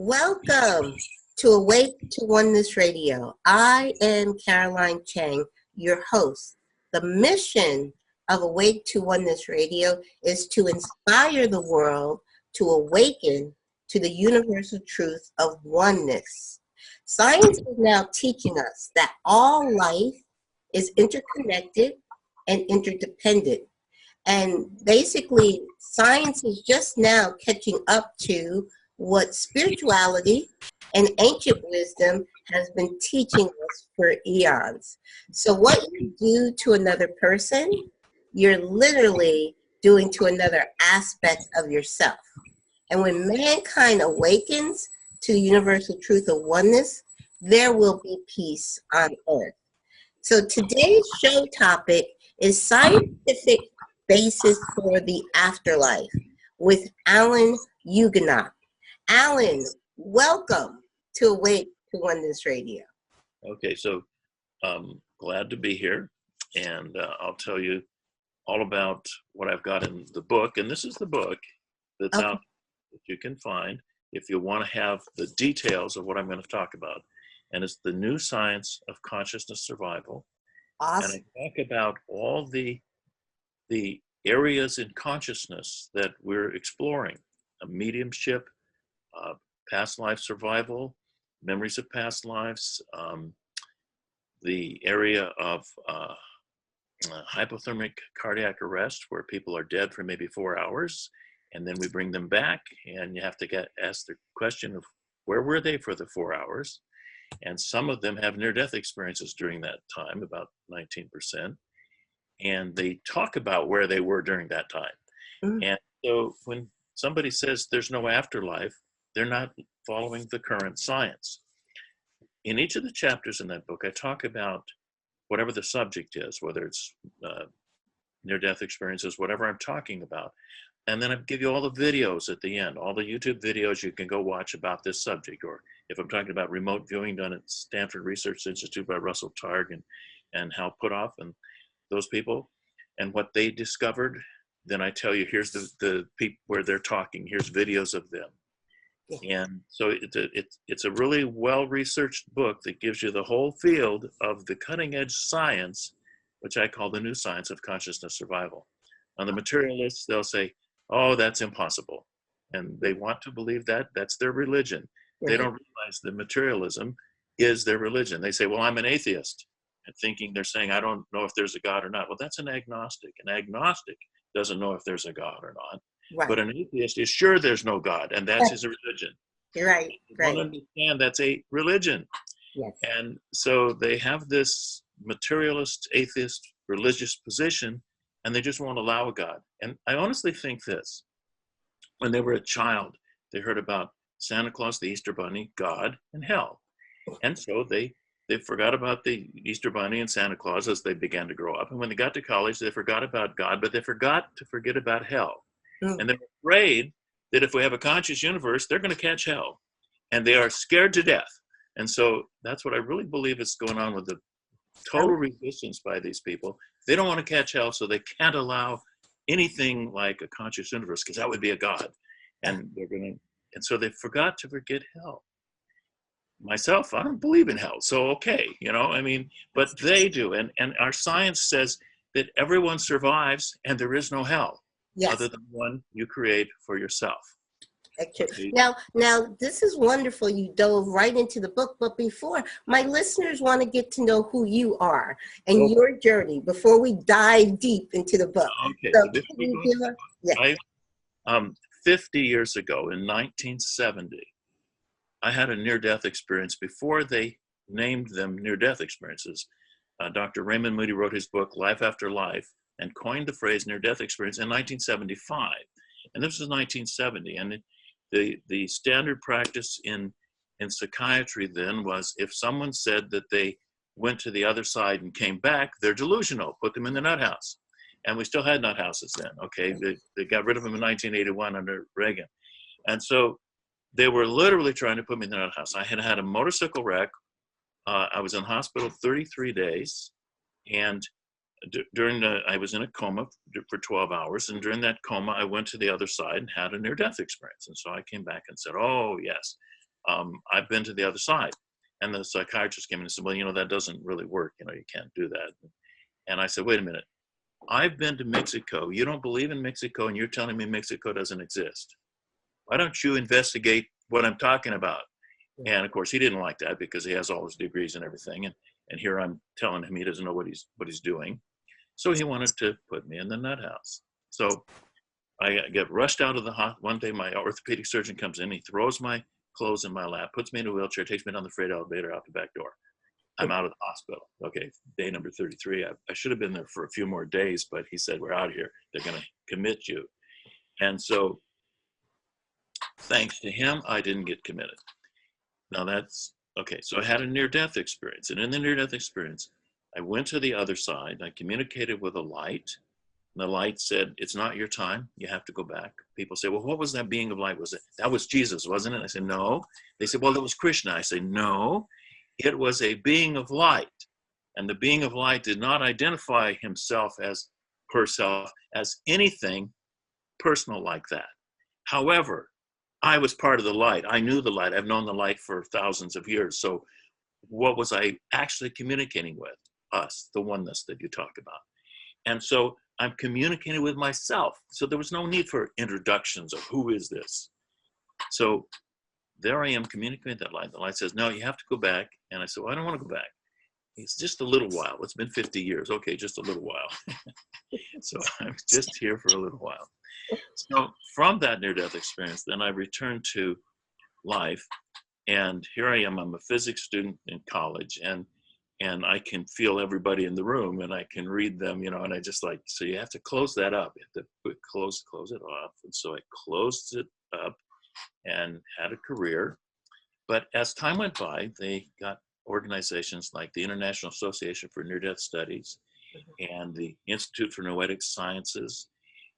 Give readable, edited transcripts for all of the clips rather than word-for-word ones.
Welcome to Awake to Oneness Radio. I am Caroline Chang, your host. The mission of Awake to Oneness Radio is to inspire the world to awaken to the universal truth of oneness. Science is now teaching us that all life is interconnected and interdependent. And basically, science is just now catching up to what spirituality and ancient wisdom has been teaching us for eons. So what you do to another person, you're literally doing to another aspect of yourself. And when mankind awakens to the universal truth of oneness, there will be peace on earth. So today's show topic is scientific basis for the afterlife with Alan Hugenot. Alan, welcome to Awake to Oneness Radio. Okay, so glad to be here, and I'll tell you all about what I've got in the book. And this is the book that's out that you can find if you want to have the details of what I'm going to talk about. And it's The New Science of Consciousness Survival. Awesome. And I talk about all the areas in consciousness that we're exploring: mediumship, past life survival, memories of past lives, the area of hypothermic cardiac arrest, where people are dead for maybe 4 hours, and then we bring them back, and you have to ask the question of where were they for the 4 hours? And some of them have near-death experiences during that time, about 19%, and they talk about where they were during that time. And so when somebody says there's no afterlife, they're not following the current science. In each of the chapters in that book, I talk about whatever the subject is, whether it's near-death experiences, whatever I'm talking about. And then I give you all the videos at the end, all the YouTube videos you can go watch about this subject. Or if I'm talking about remote viewing done at Stanford Research Institute by Russell Targ and Hal Puthoff and those people, and what they discovered, then I tell you, here's the people where they're talking, here's videos of them. And so it's a really well-researched book that gives you the whole field of the cutting-edge science, which I call the new science of consciousness survival. On the materialists, they'll say, oh, that's impossible. And they want to believe that. That's their religion. Right. They don't realize that materialism is their religion. They say, well, I'm an atheist. And thinking they're saying, I don't know if there's a God or not. Well, that's an agnostic. An agnostic doesn't know if there's a God or not. Right. But an atheist is sure there's no God, and that's his religion. Right. You don't understand that's a religion. Yes. And so they have this materialist, atheist, religious position, and they just won't allow a God. And I honestly think this: when they were a child, they heard about Santa Claus, the Easter Bunny, God, and hell. And so they forgot about the Easter Bunny and Santa Claus as they began to grow up. And when they got to college, they forgot about God, but they forgot to forget about hell. And they're afraid that if we have a conscious universe, they're going to catch hell. And they are scared to death. And so that's what I really believe is going on with the total resistance by these people. They don't want to catch hell, so they can't allow anything like a conscious universe, because that would be a God. And so they forgot to forget hell. Myself, I don't believe in hell, so okay, but they do. And our science says that everyone survives and there is no hell. Yes. Other than one you create for yourself. Okay. Now, this is wonderful. You dove right into the book, but before, my listeners want to get to know who you are and your journey before we dive deep into the book. Okay. So 50 years ago, in 1970, I had a near-death experience before they named them near-death experiences. Dr. Raymond Moody wrote his book, Life After Life, and coined the phrase near-death experience in 1975. And this was 1970. And the standard practice in psychiatry then was, if someone said that they went to the other side and came back, they're delusional, put them in the nut house. And we still had nut houses then, okay? They got rid of them in 1981 under Reagan. And so they were literally trying to put me in the nut house. I had had a motorcycle wreck. I was in hospital 33 days. And I was in a coma for 12 hours, and during that coma, I went to the other side and had a near-death experience. And so I came back and said, oh, yes, I've been to the other side. And the psychiatrist came in and said, well, you know, that doesn't really work. You know, you can't do that. And I said, wait a minute. I've been to Mexico. You don't believe in Mexico, and you're telling me Mexico doesn't exist. Why don't you investigate what I'm talking about? And of course, he didn't like that because he has all his degrees and everything. And here I'm telling him he doesn't know what he's doing. So he wanted to put me in the nut house. So I get rushed out of the hospital. One day, my orthopedic surgeon comes in. He throws my clothes in my lap, puts me in a wheelchair, takes me down the freight elevator out the back door. I'm out of the hospital. Okay, day number 33. I should have been there for a few more days, but he said, we're out here. They're going to commit you. And so thanks to him, I didn't get committed. Now that's, okay, so I had a near-death experience. And in the near-death experience, I went to the other side. I communicated with a light. And the light said, it's not your time. You have to go back. People say, well, what was that being of light? That was Jesus, wasn't it? I said, no. They said, well, that was Krishna. I say, no. It was a being of light, and the being of light did not identify himself as herself as anything personal like that. However, I was part of the light. I knew the light. I've known the light for thousands of years. So what was I actually communicating with? Us, the oneness that you talk about. And so I'm communicating with myself. So there was no need for introductions of who is this. So there I am communicating with that light. The light says, no, you have to go back. And I said, well, I don't want to go back. It's just a little while. It's been 50 years. Okay, just a little while. So I'm just here for a little while. So from that near-death experience, then I returned to life. And here I am. I'm a physics student in college. And I can feel everybody in the room. And I can read them, you know, and I just like, so you have to close that up. You have to close it off. And so I closed it up and had a career. But as time went by, they got organizations like the International Association for Near-Death Studies and the Institute for Noetic Sciences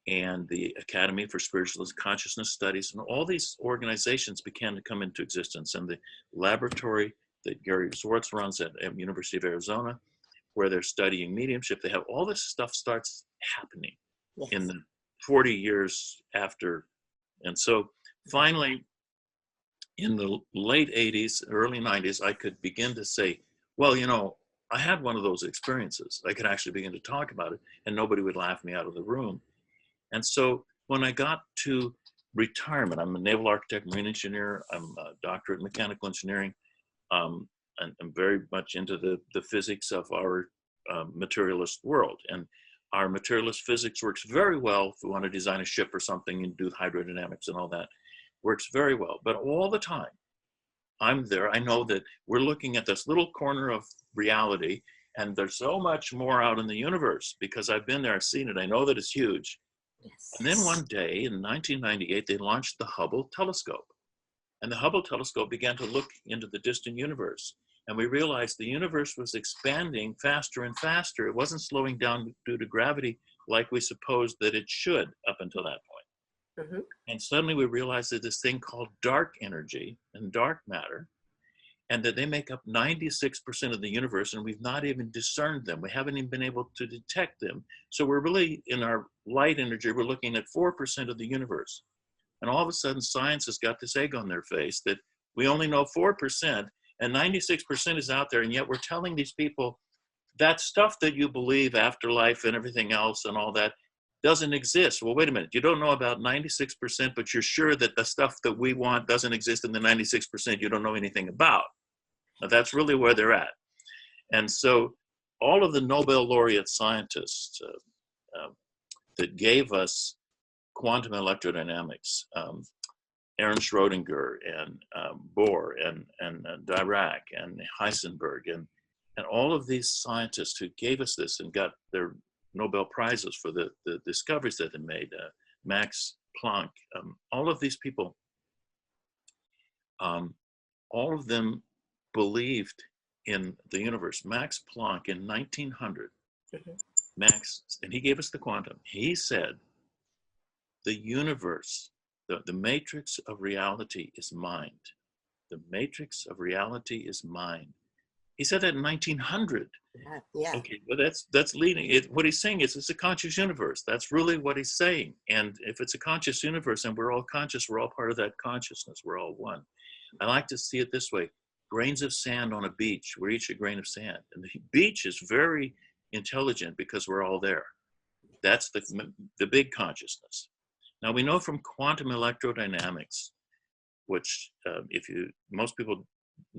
and the Academy for Spiritual Consciousness Studies. And all these organizations began to come into existence. And the laboratory that Gary Schwartz runs at University of Arizona, where they're studying mediumship, they have all this stuff starts happening in the 40 years after. And so finally, in the late 80s, early 90s, I could begin to say, well, you know, I had one of those experiences. I could actually begin to talk about it and nobody would laugh me out of the room. And so when I got to retirement, I'm a naval architect, marine engineer, I'm a doctorate in mechanical engineering, and I'm very much into the physics of our materialist world. And our materialist physics works very well if we want to design a ship or something and do hydrodynamics and all that. Works very well. But all the time, I'm there. I know that we're looking at this little corner of reality, and there's so much more out in the universe because I've been there, I've seen it. I know that it's huge. Yes. And then one day in 1998, they launched the Hubble telescope. And the Hubble telescope began to look into the distant universe. And we realized the universe was expanding faster and faster. It wasn't slowing down due to gravity like we supposed that it should up until that point. Mm-hmm. And suddenly we realized that this thing called dark energy and dark matter, and that they make up 96% of the universe, and we've not even discerned them. We haven't even been able to detect them. So we're really, in our light energy, we're looking at 4% of the universe. And all of a sudden, science has got this egg on their face that we only know 4%, and 96% is out there, and yet we're telling these people that stuff that you believe, afterlife and everything else and all that, doesn't exist. Well, wait a minute, you don't know about 96%, but you're sure that the stuff that we want doesn't exist in the 96% you don't know anything about. Now, that's really where they're at. And so all of the Nobel laureate scientists that gave us quantum electrodynamics, Aaron Schrodinger and Bohr and Dirac and Heisenberg and all of these scientists who gave us this and got their Nobel Prizes for the discoveries that they made, Max Planck, all of these people, all of them believed in the universe. Max Planck in 1900, Max, and he gave us the quantum, he said, the universe, the matrix of reality is mind. The matrix of reality is mind. He said that in 1900. Yeah. Okay, but that's leading it. What he's saying is it's a conscious universe. That's really what he's saying. And if it's a conscious universe and we're all conscious, we're all part of that consciousness. We're all one. I like to see it this way. Grains of sand on a beach, we're each a grain of sand. And the beach is very intelligent because we're all there. That's the big consciousness. Now we know from quantum electrodynamics, which most people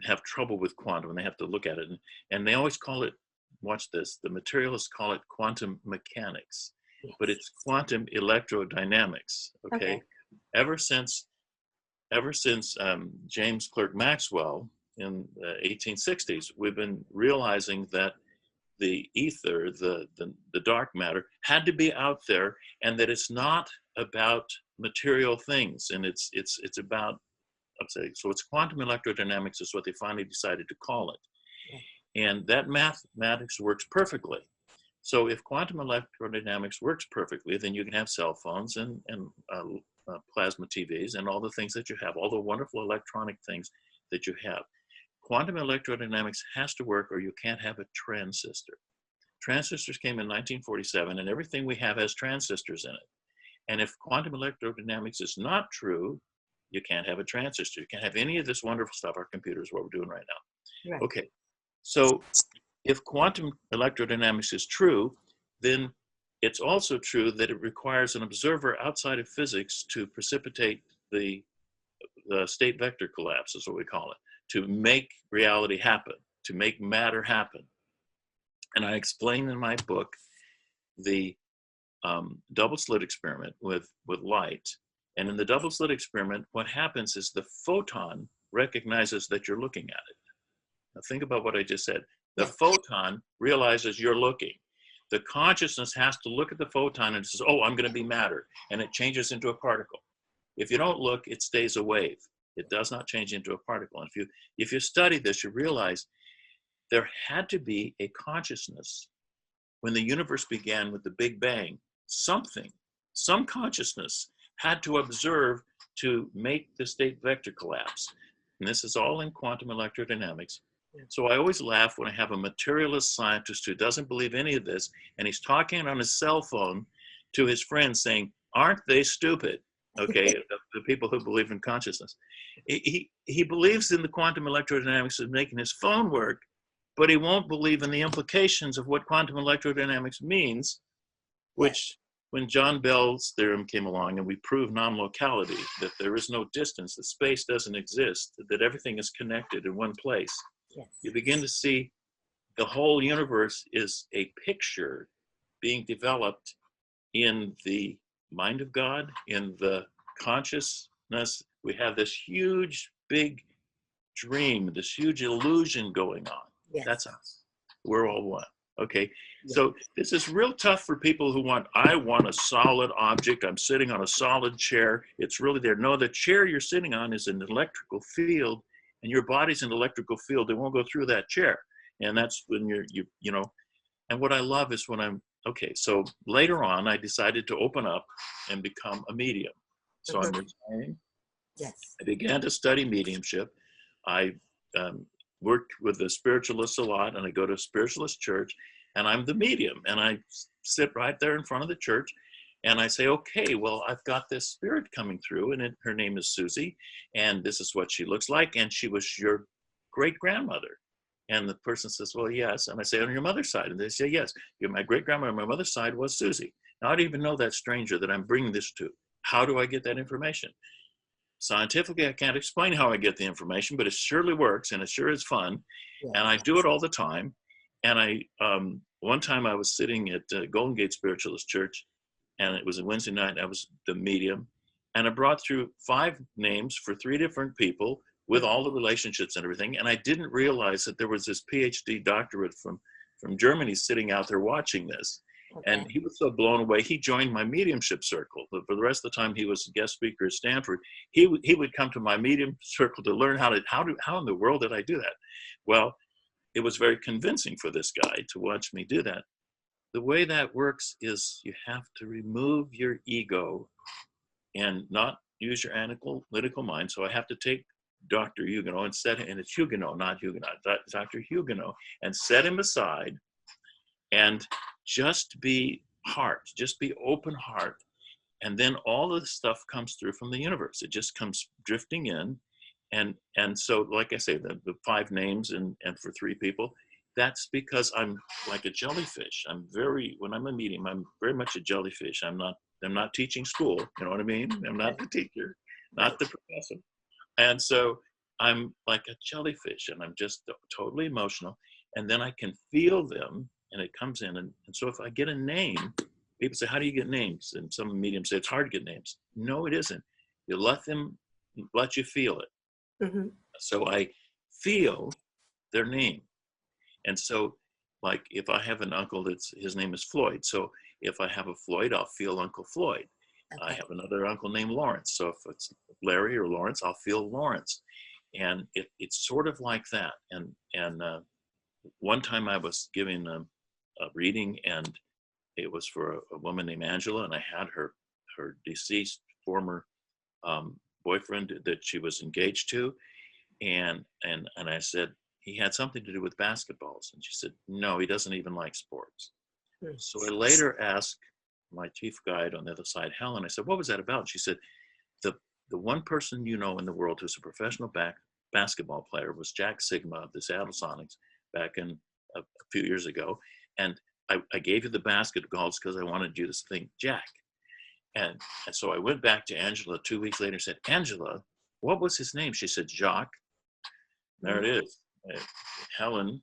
have trouble with quantum and they have to look at it. And they always call it, watch this, the materialists call it quantum mechanics, but it's quantum electrodynamics, okay? Ever since James Clerk Maxwell in the 1860s, we've been realizing that the ether, the dark matter, had to be out there, and that it's not about material things, and it's about, so it's quantum electrodynamics is what they finally decided to call it, and that mathematics works perfectly. So if quantum electrodynamics works perfectly, then you can have cell phones and plasma TVs and all the things that you have, all the wonderful electronic things that you have. Quantum electrodynamics has to work, or you can't have a transistor. Transistors came in 1947, and everything we have has transistors in it. And if quantum electrodynamics is not true, you can't have a transistor. You can't have any of this wonderful stuff. Our computer is what we're doing right now. Right. Okay, so if quantum electrodynamics is true, then it's also true that it requires an observer outside of physics to precipitate the state vector collapse, is what we call it, to make reality happen, to make matter happen. And I explain in my book the double slit experiment with light. And in the double slit experiment, what happens is the photon recognizes that you're looking at it. Now think about what I just said. The photon realizes you're looking. The consciousness has to look at the photon and says, oh, I'm going to be matter. And it changes into a particle. If you don't look, it stays a wave. It does not change into a particle. And if you study this, you realize there had to be a consciousness when the universe began with the Big Bang. Some consciousness had to observe to make the state vector collapse. And this is all in quantum electrodynamics. So I always laugh when I have a materialist scientist who doesn't believe any of this, and he's talking on his cell phone to his friends saying, aren't they stupid? Okay, the people who believe in consciousness. He believes in the quantum electrodynamics of making his phone work, but he won't believe in the implications of what quantum electrodynamics means, which when John Bell's theorem came along and we proved non-locality, that there is no distance, that space doesn't exist, that everything is connected in one place. You begin to see the whole universe is a picture being developed in the mind of God, in the consciousness. We have this huge, big dream, this huge illusion going on. That's us. We're all one. Okay, so this is real tough for people who I want a solid object. I'm sitting on a solid chair. It's really there. No, the chair you're sitting on is an electrical field, and your body's an electrical field. It won't go through that chair. And that's when you know, and what I love is when okay, so later on, I decided to open up and become a medium. So I'm retiring. I began to study mediumship. I worked with the spiritualists a lot, and I go to a spiritualist church, and I'm the medium. And I sit right there in front of the church, and I say, okay, well, I've got this spirit coming through, and her name is Susie, and this is what she looks like, and she was your great-grandmother. And the person says, well, yes. And I say, on your mother's side? And they say, yes. My great-grandmother on my mother's side was Susie. Now, I don't even know that stranger that I'm bringing this to. How do I get that information? Scientifically, I can't explain how I get the information, but it surely works, and it sure is fun. And I do it all the time. And one time I was sitting at Golden Gate Spiritualist Church, and it was a Wednesday night, and I was the medium. And I brought through 5 names for 3 different people with all the relationships and everything. And I didn't realize that there was this PhD doctorate from Germany sitting out there watching this. And he was so blown away, he joined my mediumship circle. But for the rest of the time he was a guest speaker at Stanford, he would come to my medium circle to learn how in the world did I do that? Well, it was very convincing for this guy to watch me do that. The way that works is you have to remove your ego and not use your analytical mind. So I have to take Dr. Hugenot and it's Hugenot, not Hugenot, Dr. Hugenot, and set him aside and just be heart, just be open heart. And then all of the stuff comes through from the universe. It just comes drifting in. And so, like I say, the 5 names and for 3 people, that's because I'm like a jellyfish. When I'm a medium, I'm very much a jellyfish. I'm not teaching school, you know what I mean? I'm not the teacher, not the professor. And so I'm like a jellyfish, and I'm just totally emotional. And then I can feel them, and it comes in. And so if I get a name, people say, how do you get names? And some mediums say it's hard to get names. No, it isn't. You let you feel it. Mm-hmm. So I feel their name. And so, like, if I have an uncle, his name is Floyd. So if I have a Floyd, I'll feel Uncle Floyd. Okay. I have another uncle named Lawrence. So if it's Larry or Lawrence, I'll feel Lawrence. And it's sort of like that. And one time I was giving a reading, and it was for a woman named Angela, and I had her deceased former boyfriend that she was engaged to. And I said, he had something to do with basketballs. And she said, no, he doesn't even like sports. Hmm. So I later asked my chief guide on the other side, Helen, I said, what was that about? She said, the one person you know in the world who's a professional basketball player was Jack Sigma of the Seattle Sonics back in a few years ago. And I gave you the basketballs because I wanted you to think Jack. And so I went back to Angela 2 weeks later and said, Angela, what was his name? She said, Jacques. There it is. Helen,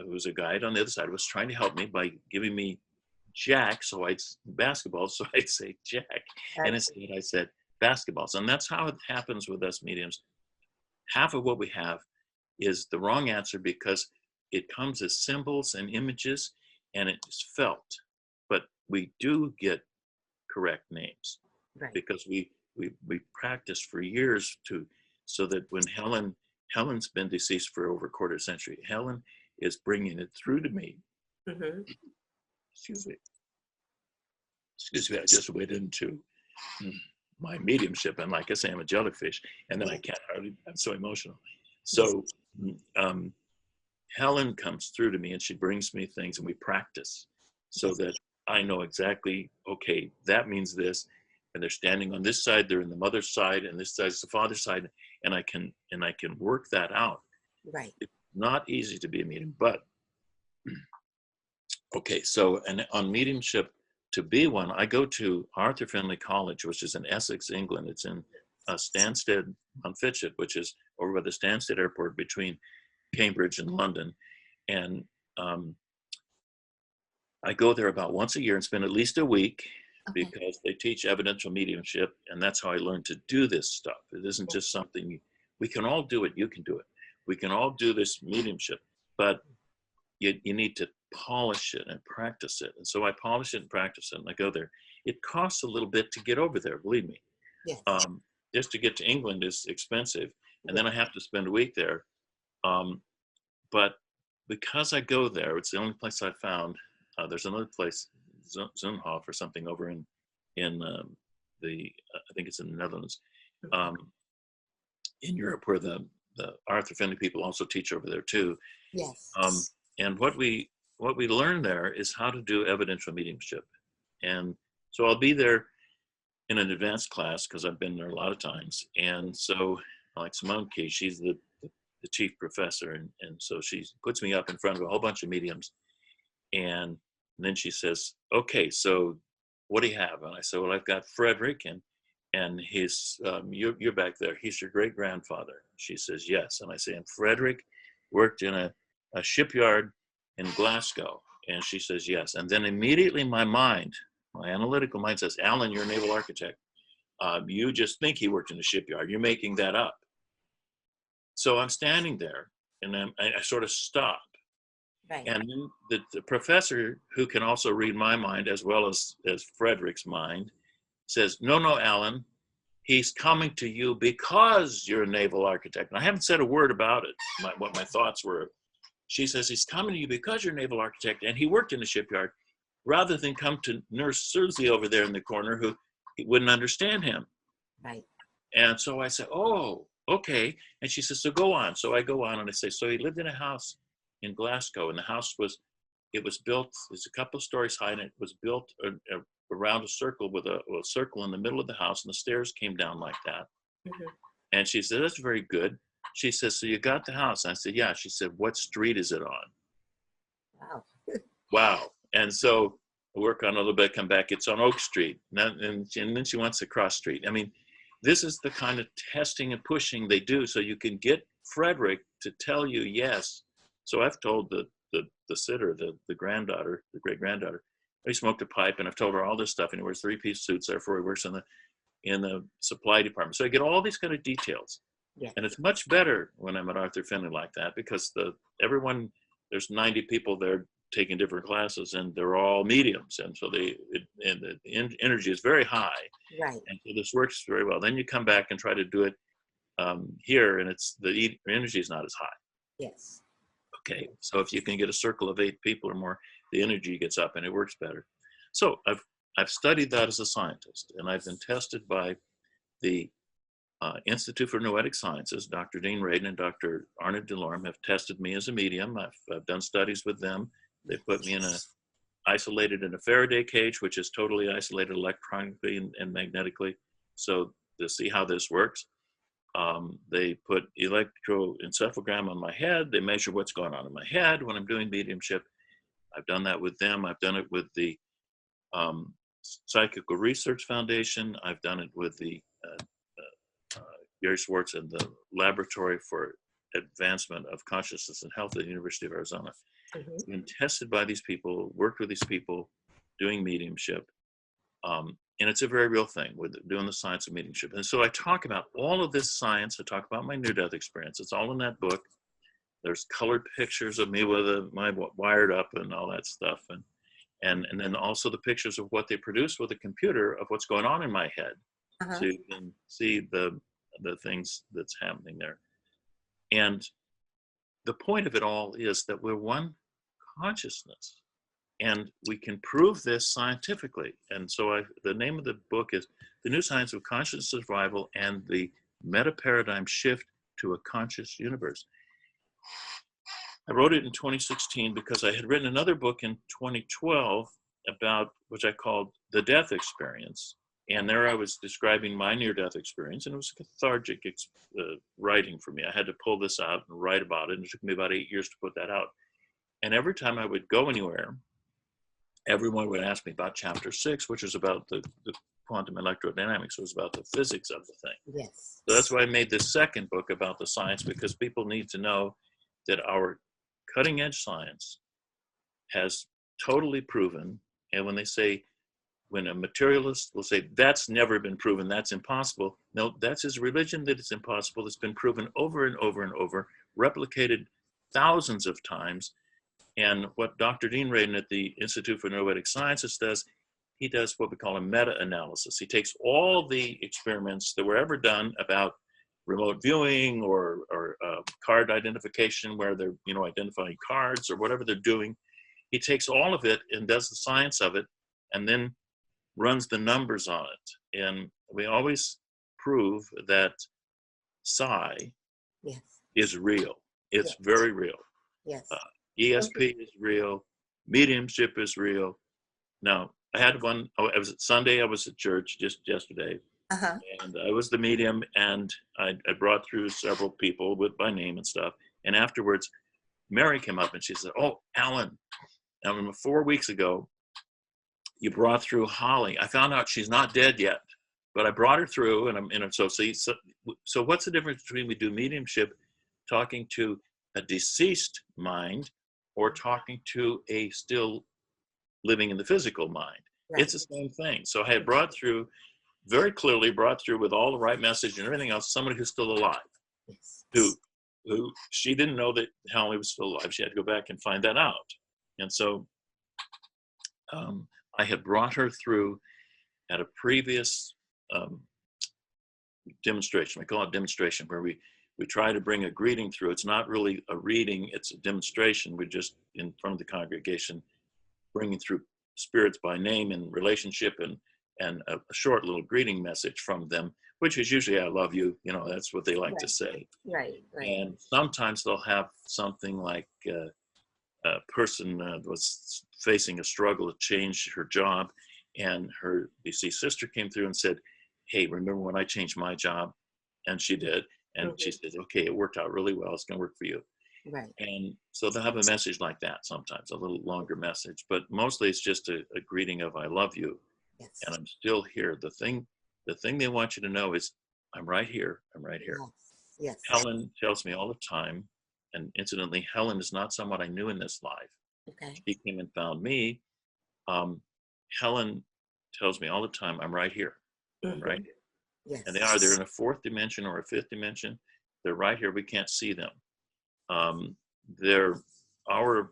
who's a guide on the other side, was trying to help me by giving me Jack, so basketball, so I'd say Jack. And instead I said basketballs. And that's how it happens with us mediums. Half of what we have is the wrong answer because it comes as symbols and images, and it's felt. But we do get correct names, Right. because we practiced for years so that when Helen's been deceased for over a quarter century. Helen is bringing it through to me. Mm-hmm. Excuse me, I just went into my mediumship, and like I say, I'm a jellyfish, and then I can't hardly, I'm so emotional. So Helen comes through to me, and she brings me things, and we practice so that I know exactly, okay, that means this, and they're standing on this side, they're in the mother's side, and this side's the father's side, and I can work that out. Right. It's not easy to be a medium, but okay, so and on mediumship, to be one, I go to Arthur Findlay College, which is in Essex, England. It's in Stansted on Fitchett, which is over by the Stansted Airport between Cambridge and London. And I go there about once a year and spend at least a week, because they teach evidential mediumship, and that's how I learned to do this stuff. It isn't just something, we can all do it, you can do it. We can all do this mediumship, but you need to polish it and practice it. And so I polish it and practice it, and I go there. It costs a little bit to get over there, believe me. Yes. Just to get to England is expensive, and then I have to spend a week there. But because I go there, it's the only place I found. There's another place, Zunhof or something, over in I think it's in the Netherlands, in Europe, where the Arthur Findlay people also teach over there too. Yes. And what we learn there is how to do evidential mediumship. And so I'll be there in an advanced class because I've been there a lot of times. And so, like Simone Key, she's the chief professor, and so she puts me up in front of a whole bunch of mediums, and then she says, okay, so what do you have? And I said, well, I've got Frederick, and he's you're back there, he's your great grandfather. She says, yes. And I say, and Frederick worked in a shipyard in Glasgow. And she says, yes. And then immediately my analytical mind says, Alan, you're a naval architect. You just think he worked in a shipyard. You're making that up. So I'm standing there, and I sort of stop. Right. And then the professor, who can also read my mind as well as Frederick's mind, says, no, Alan, he's coming to you because you're a naval architect. And I haven't said a word about it, what my thoughts were. She says, he's coming to you because you're a naval architect, and he worked in a shipyard, rather than come to Nurse Susie over there in the corner, who wouldn't understand him. Right. And so I said, oh, okay. And she says, so go on. So I go on, and I say, so he lived in a house in Glasgow, and the house was built, it's a couple of stories high, and it was built around a circle with a circle in the middle of the house, and the stairs came down like that. And she said, that's very good. She says, so you got the house? I said, yeah. She said, what street is it on? Wow. Wow. And so I work on a little bit, come back, it's on Oak Street. And then she wants the cross street. I mean, this is the kind of testing and pushing they do so you can get Frederick to tell you yes. So I've told the sitter, the granddaughter, the great granddaughter, he smoked a pipe, and I've told her all this stuff, and he wears 3-piece suits, therefore he works in the supply department. So I get all these kind of details. Yeah. And it's much better when I'm at Arthur Findlay like that, because there's 90 people there taking different classes, and they're all mediums, and so the energy is very high. Right. And so this works very well. Then you come back and try to do it here, and the energy is not as high. Yes. Okay, so if you can get a circle of 8 people or more, the energy gets up and it works better. So I've studied that as a scientist, and I've been tested by the Institute for Noetic Sciences. Dr. Dean Radin and Dr. Arnold DeLorme have tested me as a medium. I've done studies with them. They put me isolated in a Faraday cage, which is totally isolated electronically and magnetically, so to see how this works. They put electroencephalogram on my head. They measure what's going on in my head when I'm doing mediumship. I've done that with them. I've done it with the Psychical Research Foundation. I've done it with the Gary Schwartz and the Laboratory for Advancement of Consciousness and Health at the University of Arizona. Mm-hmm. Been tested by these people, worked with these people, doing mediumship. And it's a very real thing with doing the science of mediumship. And so I talk about all of this science. I talk about my near-death experience. It's all in that book. There's colored pictures of me with my wired up and all that stuff. And then also the pictures of what they produce with a computer of what's going on in my head. Uh-huh. So you can see the things that's happening there. And the point of it all is that we're one consciousness. And we can prove this scientifically. And so the name of the book is The New Science of Conscious Survival and the Meta-Paradigm Shift to a Conscious Universe. I wrote it in 2016 because I had written another book in 2012 about, which I called The Death Experience. And there I was describing my near-death experience, and it was cathartic writing for me. I had to pull this out and write about it, and it took me about 8 years to put that out. And every time I would go anywhere, everyone would ask me about chapter 6, which is about the quantum electrodynamics. It was about the physics of the thing. Yes. So that's why I made this second book about the science, because people need to know that our cutting edge science has totally proven. And when a materialist will say, that's never been proven, that's impossible. No, that's his religion that it's impossible. It's been proven over and over and over, replicated thousands of times. And what Dr. Dean Radin at the Institute for Noetic Sciences does, he does what we call a meta-analysis. He takes all the experiments that were ever done about remote viewing or card identification, where they're identifying cards or whatever they're doing. He takes all of it and does the science of it, and then runs the numbers on it. And we always prove that psi is real. It's very real. Yes. ESP is real. Mediumship is real. Now, I had one. It was Sunday. I was at church just yesterday, and I was the medium, and I brought through several people by name and stuff. And afterwards, Mary came up and she said, "Oh, Alan, 4 weeks ago, you brought through Holly. I found out she's not dead yet, but I brought her through." And so what's the difference between we do mediumship, talking to a deceased mind, or talking to a still living in the physical mind? Right. It's the same thing. So I had very clearly brought through with all the right message and everything else, somebody who's still alive, who she didn't know that Holly was still alive. She had to go back and find that out. And so I had brought her through at a previous demonstration. We call it demonstration, where we try to bring a greeting through. It's not really a reading, it's a demonstration. We're just in front of the congregation, bringing through spirits by name and relationship, and a short little greeting message from them, which is usually, "I love you." That's what they like to say. Right. And sometimes they'll have something like a person was facing a struggle to change her job, and her deceased sister came through and said, "Hey, remember when I changed my job? And she did. And she said, okay, it worked out really well. It's going to work for you. Right. And so they'll have a message like that sometimes, a little longer message. But mostly it's just a greeting of I love you. Yes. And I'm still here. The thing they want you to know is I'm right here. I'm right here. Yes. Helen tells me all the time, and incidentally, Helen is not someone I knew in this life. Okay. She came and found me. Helen tells me all the time, I'm right here. I'm right here. Yes. And they're in a fourth dimension or a fifth dimension. They're right here. We can't see them. They're our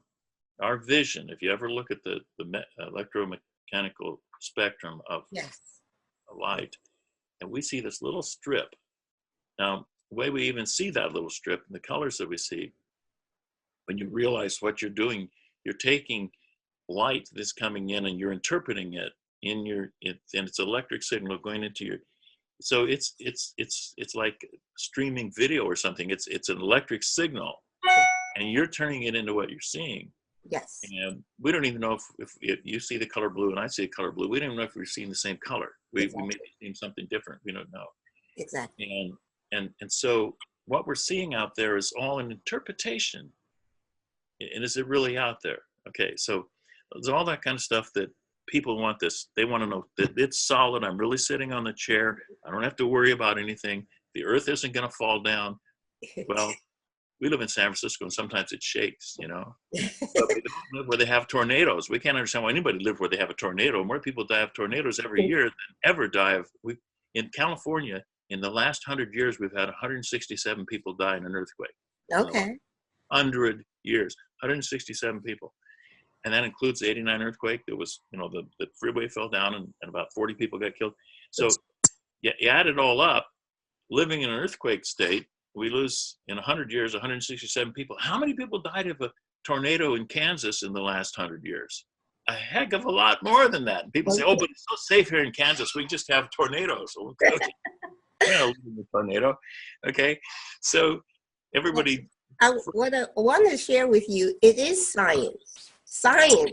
vision. If you ever look at the electromechanical spectrum of light, and we see this little strip. Now, the way we even see that little strip and the colors that we see, when you realize what you're doing, you're taking light that's coming in and you're interpreting it in and it's electric signal going into your. So it's like streaming video or something. It's an electric signal, and you're turning it into what you're seeing. Yes. And we don't even know if you see the color blue and I see the color blue. We don't even know if we're seeing the same color. We may be seeing something different. We don't know. Exactly. And so what we're seeing out there is all an interpretation. And is it really out there? Okay, so there's all that kind of stuff that people want this. They want to know that it's solid. I'm really sitting on the chair. I don't have to worry about anything. The earth isn't going to fall down. Well, we live in San Francisco and sometimes it shakes, you know. But we don't live where they have tornadoes. We can't understand why anybody live where they have a tornado. More people die of tornadoes every year than ever die of. In California, in the last 100 years, we've had 167 people die in an earthquake. Okay. 100 years, 167 people. And that includes the 89 earthquake. There was, the freeway fell down and about 40 people got killed. So you add it all up, living in an earthquake state, we lose in 100 years, 167 people. How many people died of a tornado in Kansas in the last 100 years? A heck of a lot more than that. And people say, oh, but it's so safe here in Kansas. We just have tornadoes. So we're live in a tornado. Okay. So everybody. What I want to share with you, it is science. Science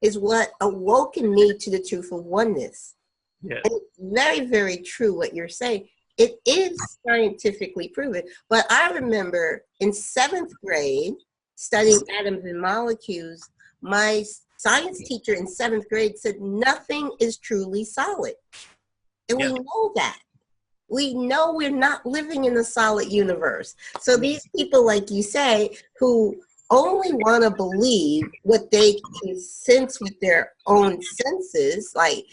is what awoken me to the truth of oneness. Yes. And it's very, very true what you're saying. It is scientifically proven. But I remember in 7th grade, studying atoms and molecules, my science teacher in 7th grade said, nothing is truly solid. And we know that. We know we're not living in a solid universe. So these people, like you say, who only want to believe what they can sense with their own senses, like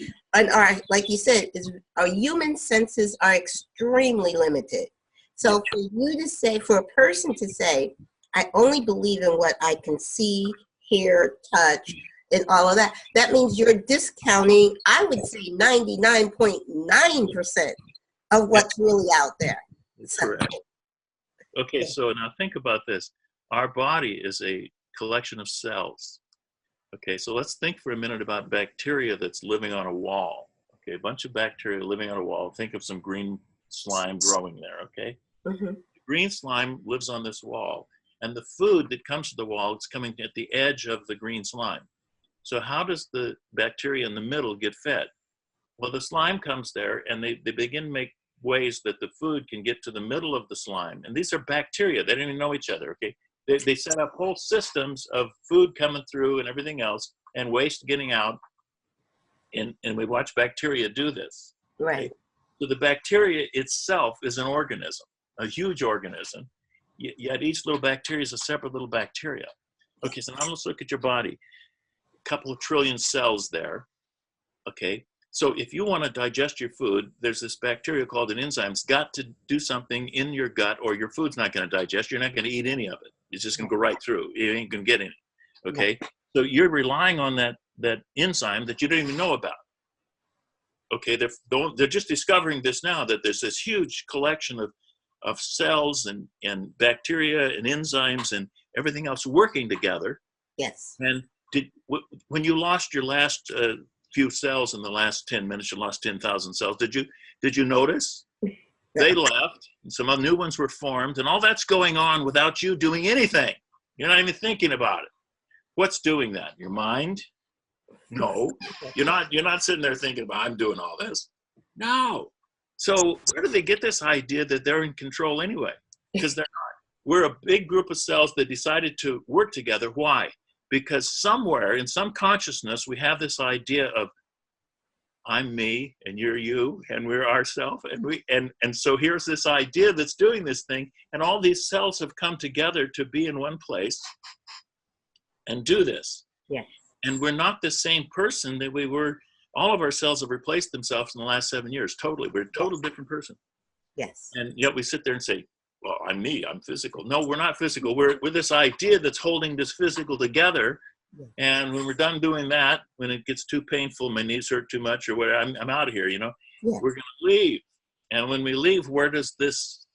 you said, our human senses are extremely limited. So for you to say, for a person to say, I only believe in what I can see, hear, touch, and all of that, that means you're discounting, I would say 99.9% of what's really out there. That's correct. Okay, so now think about this. Our body is a collection of cells. Okay, so let's think for a minute about bacteria that's living on a wall. Okay, a bunch of bacteria living on a wall. Think of some green slime growing there, okay? The green slime lives on this wall, and the food that comes to the wall is coming at the edge of the green slime. So how does the bacteria in the middle get fed? Well, the slime comes there, and they begin to make ways that the food can get to the middle of the slime. And these are bacteria. They don't even know each other, okay? They set up whole systems of food coming through and everything else and waste getting out. And we watch bacteria do this. Right. Okay? So the bacteria itself is an organism, a huge organism. Yet each little bacteria is a separate little bacteria. Okay, so now let's look at your body. A couple of trillion cells there. Okay, so if you want to digest your food, there's this bacteria called an enzyme. It's got to do something in your gut or your food's not going to digest. You're not going to eat any of it. It's just going to go right through. You ain't going to get any. Okay, so you're relying on that enzyme that you don't even know about. Okay, they're just discovering this now, that there's this huge collection of cells and bacteria and enzymes and everything else working together. Yes. And when you lost your last few cells in the last 10 minutes, you lost 10,000 cells. Did you notice? They left, and some new ones were formed, and all that's going on without you doing anything. You're not even thinking about it. What's doing that? Your mind? No. You're not sitting there thinking about, I'm doing all this. No. So where do they get this idea that they're in control anyway? Because they're not. We're a big group of cells that decided to work together. Why? Because somewhere in some consciousness, we have this idea of I'm me and you're you and we're ourself, and so here's this idea that's doing this thing, and all these cells have come together to be in one place and do this. Yes. And we're not the same person that we were. All of our cells have replaced themselves in the last 7 years. Totally. We're a total different person. Yes. And yet we sit there and say, well, I'm me, I'm physical. No, we're not physical. We're this idea that's holding this physical together. Yes. And when we're done doing that, when it gets too painful, my knees hurt too much or whatever, I'm out of here, you know, Yes. we're going to leave. And when we leave, where does this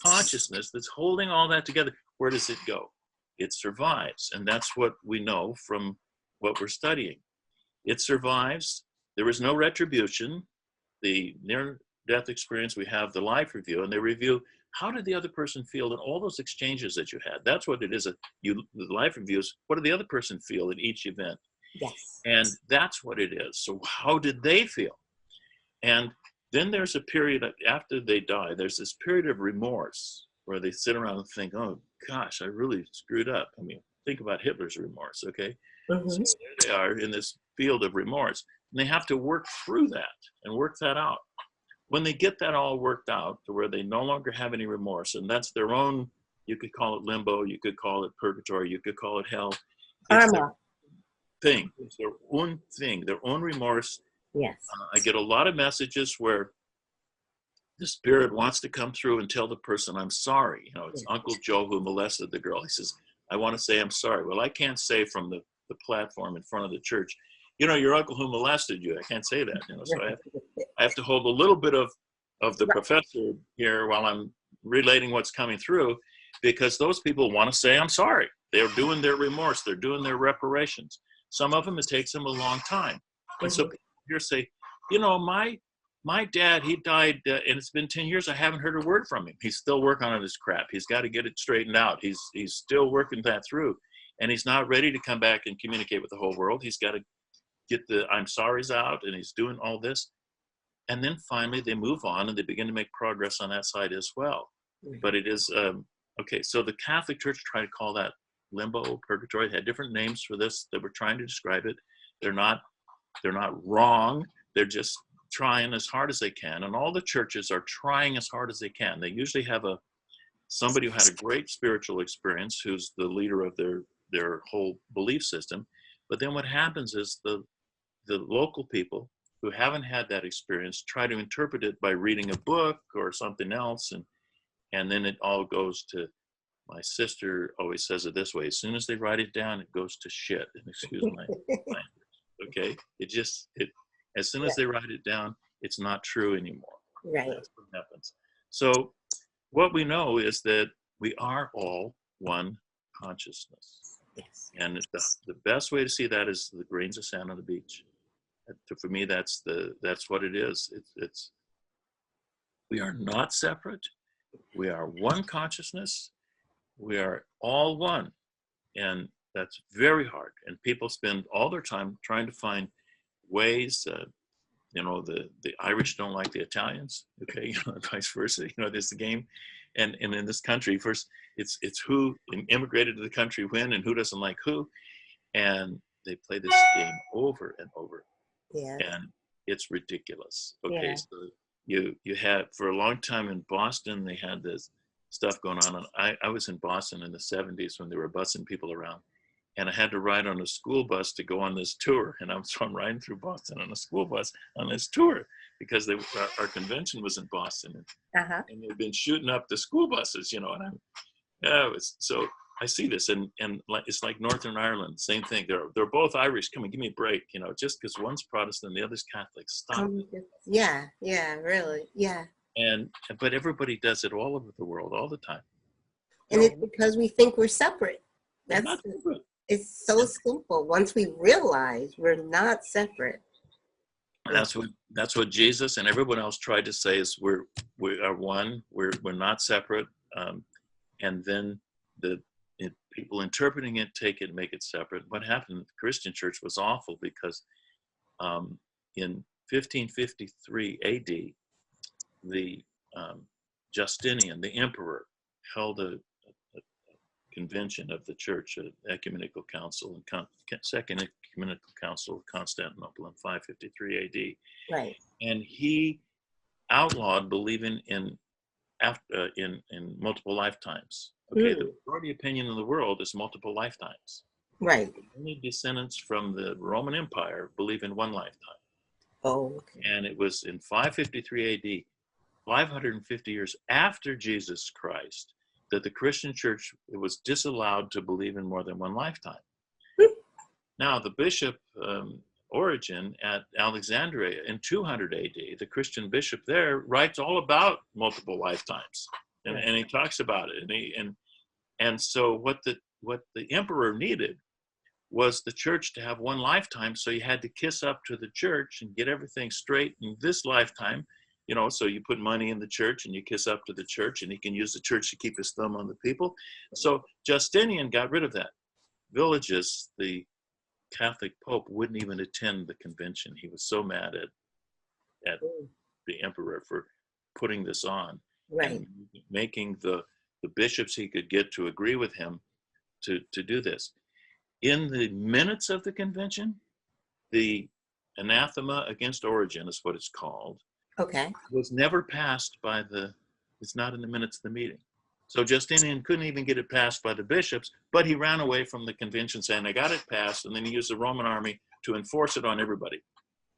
consciousness that's holding all that together, where does it go? It survives. And that's what we know from what we're studying. It survives. There is no retribution. The near-death experience, we have the life review, and they review how did the other person feel in all those exchanges that you had. That's what it is. The life reviews, what did the other person feel in each event? Yes. And that's what it is. So how did they feel? And then there's a period after they die, there's this period of remorse where they sit around and think, oh gosh, I really screwed up. I mean, think about Hitler's remorse, okay? Mm-hmm. So there they are in this field of remorse, and they have to work through that and work that out. When they get that all worked out to where they no longer have any remorse, and that's their own, you could call it limbo, you could call it purgatory, you could call it hell. It's their thing. It's their own thing, their own remorse. Yes. I get a lot of messages where the spirit wants to come through and tell the person, I'm sorry. You know, it's Uncle Joe who molested the girl. He says, I want to say I'm sorry. Well, I can't say from the platform in front of the church, you know, your uncle who molested you. I can't say that, you know, so I have to hold a little bit of the professor here while I'm relating what's coming through, because those people want to say, I'm sorry. They're doing their remorse. They're doing their reparations. Some of them, it takes them a long time. And so people here say, you know, my dad, he died, and it's been 10 years. I haven't heard a word from him. He's still working on his crap. He's got to get it straightened out. He's still working that through. And he's not ready to come back and communicate with the whole world. He's got to get the I'm sorry's out, and he's doing all this. And then finally they move on and they begin to make progress on that side as well. But it is, okay, so the Catholic Church tried to call that limbo, purgatory. They had different names for this that were trying to describe it. They're not wrong. They're just trying as hard as they can. And all the churches are trying as hard as they can. They usually have somebody who had a great spiritual experience who's the leader of their whole belief system. But then what happens is the local people who haven't had that experience try to interpret it by reading a book or something else, and then it all goes to, my sister always says it this way, as soon as they write it down, it goes to shit, and excuse my language, okay? As soon as they write it down, it's not true anymore. Right. That's what happens. So what we know is that we are all one consciousness. Yes. And the best way to see that is the grains of sand on the beach. For me, that's what it is. It's we are not separate. We are one consciousness. We are all one, and that's very hard. And people spend all their time trying to find ways. You know, the Irish don't like the Italians. Okay, you know, vice versa. You know, there's the game. And in this country, first it's who immigrated to the country when and who doesn't like who, and they play this game over and over. Yeah. And it's ridiculous. Okay, Yeah. so you had for a long time in Boston, they had this stuff going on, and I was in Boston in the 70s when they were busing people around, and I had to ride on a school bus to go on this tour, and I'm riding through Boston on a school bus on this tour because our convention was in Boston, and they've been shooting up the school buses, you know, and so I see this, and it's like Northern Ireland, same thing. They're both Irish. Come on, give me a break, you know. Just because one's Protestant, the other's Catholic. Stop. Yeah, really, yeah. But everybody does it all over the world, all the time. And it's because we think we're separate. It's so simple. Once we realize we're not separate. That's what Jesus and everyone else tried to say is we are one. We're not separate. And then people interpreting it, take it, make it separate. What happened in the Christian church was awful because in 1553 AD, the Justinian, the emperor, held a convention of the church, an ecumenical council, and second ecumenical council of Constantinople in 553 AD. Right. And he outlawed believing in multiple lifetimes. Okay, the majority opinion in the world is multiple lifetimes. Right. Only descendants from the Roman Empire believe in one lifetime. Oh, okay. And it was in 553 AD, 550 years after Jesus Christ, that the Christian church was disallowed to believe in more than one lifetime. Now, the bishop Origen at Alexandria in 200 AD, the Christian bishop there, writes all about multiple lifetimes, and he talks about it. And so what the emperor needed was the church to have one lifetime, so you had to kiss up to the church and get everything straight in this lifetime. You know, so you put money in the church and you kiss up to the church, and he can use the church to keep his thumb on the people. So Justinian got rid of that. Villages, the Catholic Pope, wouldn't even attend the convention. He was so mad at the emperor for putting this on, and making the bishops he could get to agree with him to do this. In the minutes of the convention, the anathema against Origen is what it's called. Okay. Was never passed by it's not in the minutes of the meeting. So Justinian couldn't even get it passed by the bishops, but he ran away from the convention saying, I got it passed, and then he used the Roman army to enforce it on everybody.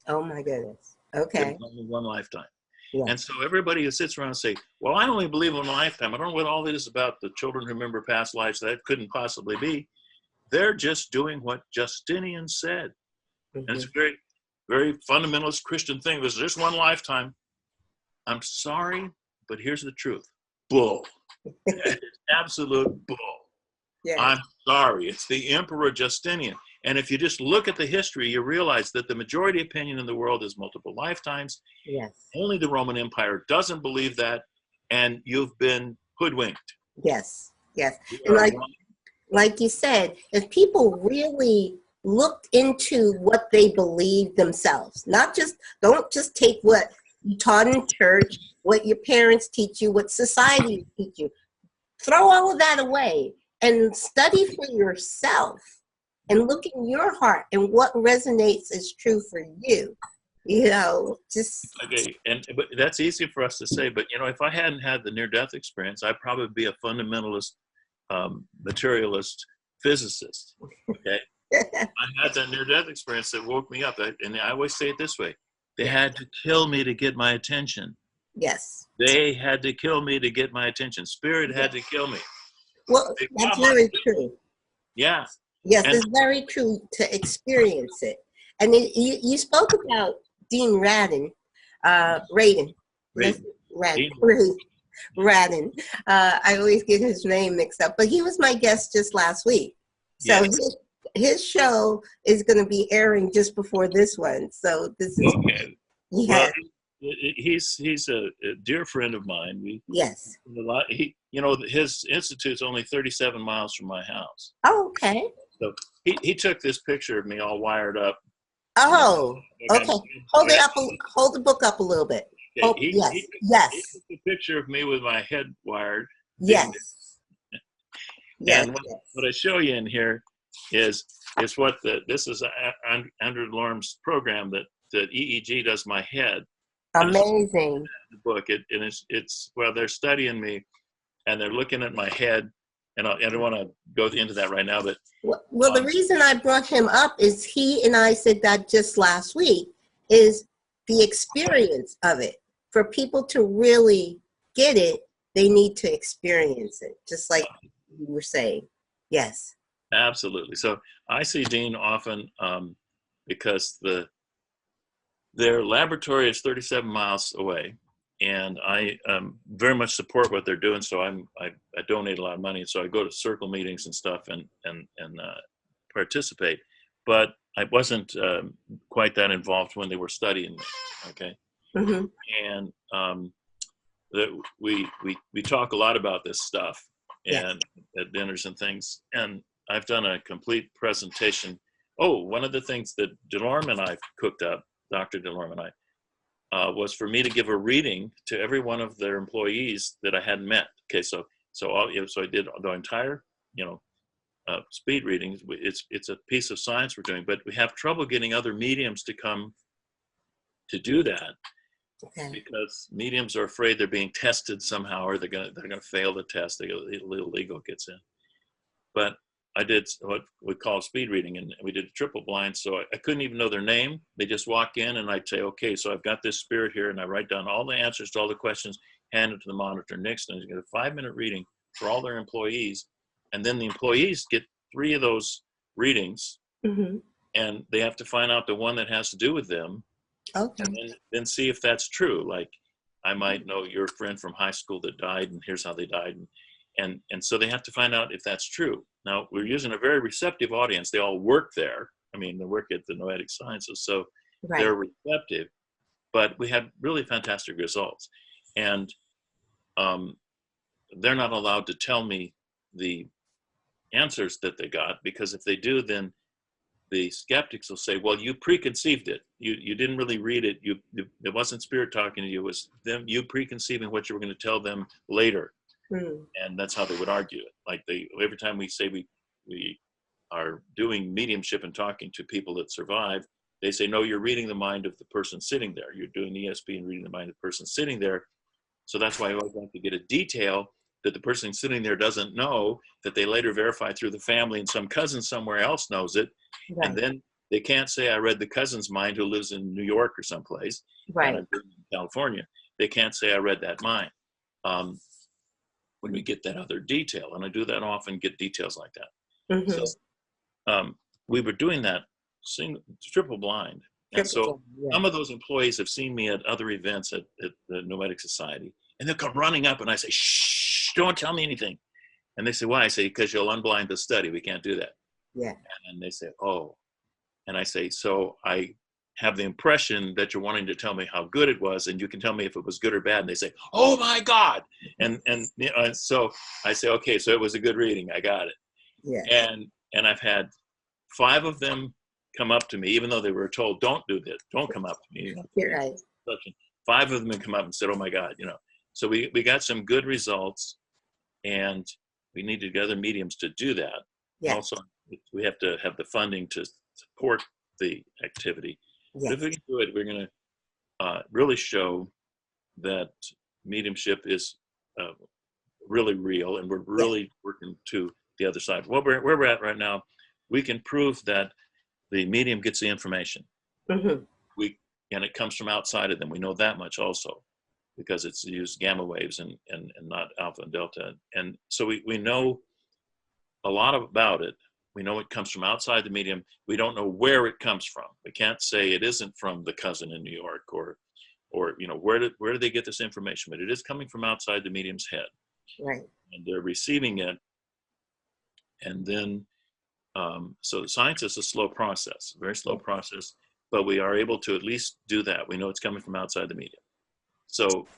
Oh my goodness. Okay. Only one lifetime. Yeah. And so everybody who sits around and say, well, I only believe in one lifetime. I don't know what all this is about, the children who remember past lives. That couldn't possibly be. They're just doing what Justinian said. And it's a very, very fundamentalist Christian thing. There's just one lifetime. I'm sorry, but here's the truth. Bull. It's absolute bull. Yeah. I'm sorry. It's the Emperor Justinian. And if you just look at the history, you realize that the majority opinion in the world is multiple lifetimes. Yes. Only the Roman Empire doesn't believe that, and you've been hoodwinked. Yes. Yes. And like you said, if people really looked into what they believe themselves, don't just take what you taught in church, what your parents teach you, what society teach you, throw all of that away and study for yourself and look in your heart and what resonates as true for you. You know, just okay. But that's easy for us to say. But you know, if I hadn't had the near-death experience, I'd probably be a fundamentalist, materialist physicist. Okay, I had that near-death experience that woke me up, and I always say it this way: they had to kill me to get my attention. Yes. They had to kill me to get my attention. Spirit had to kill me. Well, that's very true. Yeah. Yes, it's very true to experience it. And you spoke about Dean Radin. Radin. I always get his name mixed up, but he was my guest just last week. So yes. his show is going to be airing just before this one. So this is okay. Yeah. Well, he's a dear friend of mine. Yes. His institute's only 37 miles from my house. Oh, okay. So he took this picture of me all wired up. Oh, okay. Hold it up. Hold the book up a little bit. Okay. Yes. He took a picture of me with my head wired. Yes. And what I show you in here is what this is Andrew Lorm's program that EEG does my head. Amazing. The book. It's they're studying me, and they're looking at my head, and I don't want to go into that right now, but well, the reason I brought him up is he and I said that just last week is the experience of it. For people to really get it, they need to experience it, just like you were saying. Yes. Absolutely. So I see Dean often because their laboratory is 37 miles away, and I very much support what they're doing. So I donate a lot of money, so I go to circle meetings and stuff and participate. But I wasn't quite that involved when they were studying me. Okay, and we talk a lot about this stuff and at dinners and things. And I've done a complete presentation. Oh, one of the things that Delorme and I cooked up, Dr. DeLorme and I, was for me to give a reading to every one of their employees that I hadn't met. Okay, so I did the entire, speed readings. It's a piece of science we're doing, but we have trouble getting other mediums to come to do that. Okay. Because mediums are afraid they're being tested somehow, or they're gonna fail the test. A little ego gets in. But I did what we call speed reading, and we did a triple blind, so I couldn't even know their name. They just walk in, and I'd say, okay, so I've got this spirit here, and I write down all the answers to all the questions, hand it to the monitor. Next, and he's got a 5-minute reading for all their employees, and then the employees get 3 of those readings, and they have to find out the one that has to do with them. Okay. And then see if that's true. Like, I might know your friend from high school that died, and here's how they died. And so they have to find out if that's true. Now, we're using a very receptive audience. They all work there. I mean, they work at the Noetic Sciences, so they're receptive. But we had really fantastic results. And they're not allowed to tell me the answers that they got, because if they do, then the skeptics will say, well, you preconceived it. You didn't really read it. It wasn't spirit talking to you. It was them, you preconceiving what you were going to tell them later. And that's how they would argue it. Like, every time we say we are doing mediumship and talking to people that survive, they say, no, you're reading the mind of the person sitting there. You're doing ESP and reading the mind of the person sitting there. So that's why I always like to get a detail that the person sitting there doesn't know, that they later verify through the family, and some cousin somewhere else knows it. And then they can't say, I read the cousin's mind who lives in New York or someplace, and I'm in California. They can't say I read that mind when we get that other detail. And I do that often, get details like that. So we were doing that triple blind. And so some of those employees have seen me at other events at the Noetic Society, and they'll come running up, and I say, shh, don't tell me anything. And they say, why? I say, because you'll unblind the study. We can't do that. And they say, oh. And I say, so I have the impression that you're wanting to tell me how good it was, and you can tell me if it was good or bad. And they say, oh my God. And so I say, okay, so it was a good reading. I got it. And I've had 5 of them come up to me, even though they were told, don't do this, don't come up to me. You're right. 5 of them have come up and said, oh my God, So we got some good results, and we need to get other mediums to do that. Also, we have to have the funding to support the activity. But if we can do it, we're going to really show that mediumship is really real, and we're really working to the other side. Where we're at right now, we can prove that the medium gets the information. And it comes from outside of them. We know that much also, because it's used gamma waves and not alpha and delta. And so we know a lot about it. We know it comes from outside the medium. We don't know where it comes from. We can't say it isn't from the cousin in New York, or where do they get this information? But it is coming from outside the medium's head. And they're receiving it. And then, so the science is a slow process, very slow process, but we are able to at least do that. We know it's coming from outside the medium. So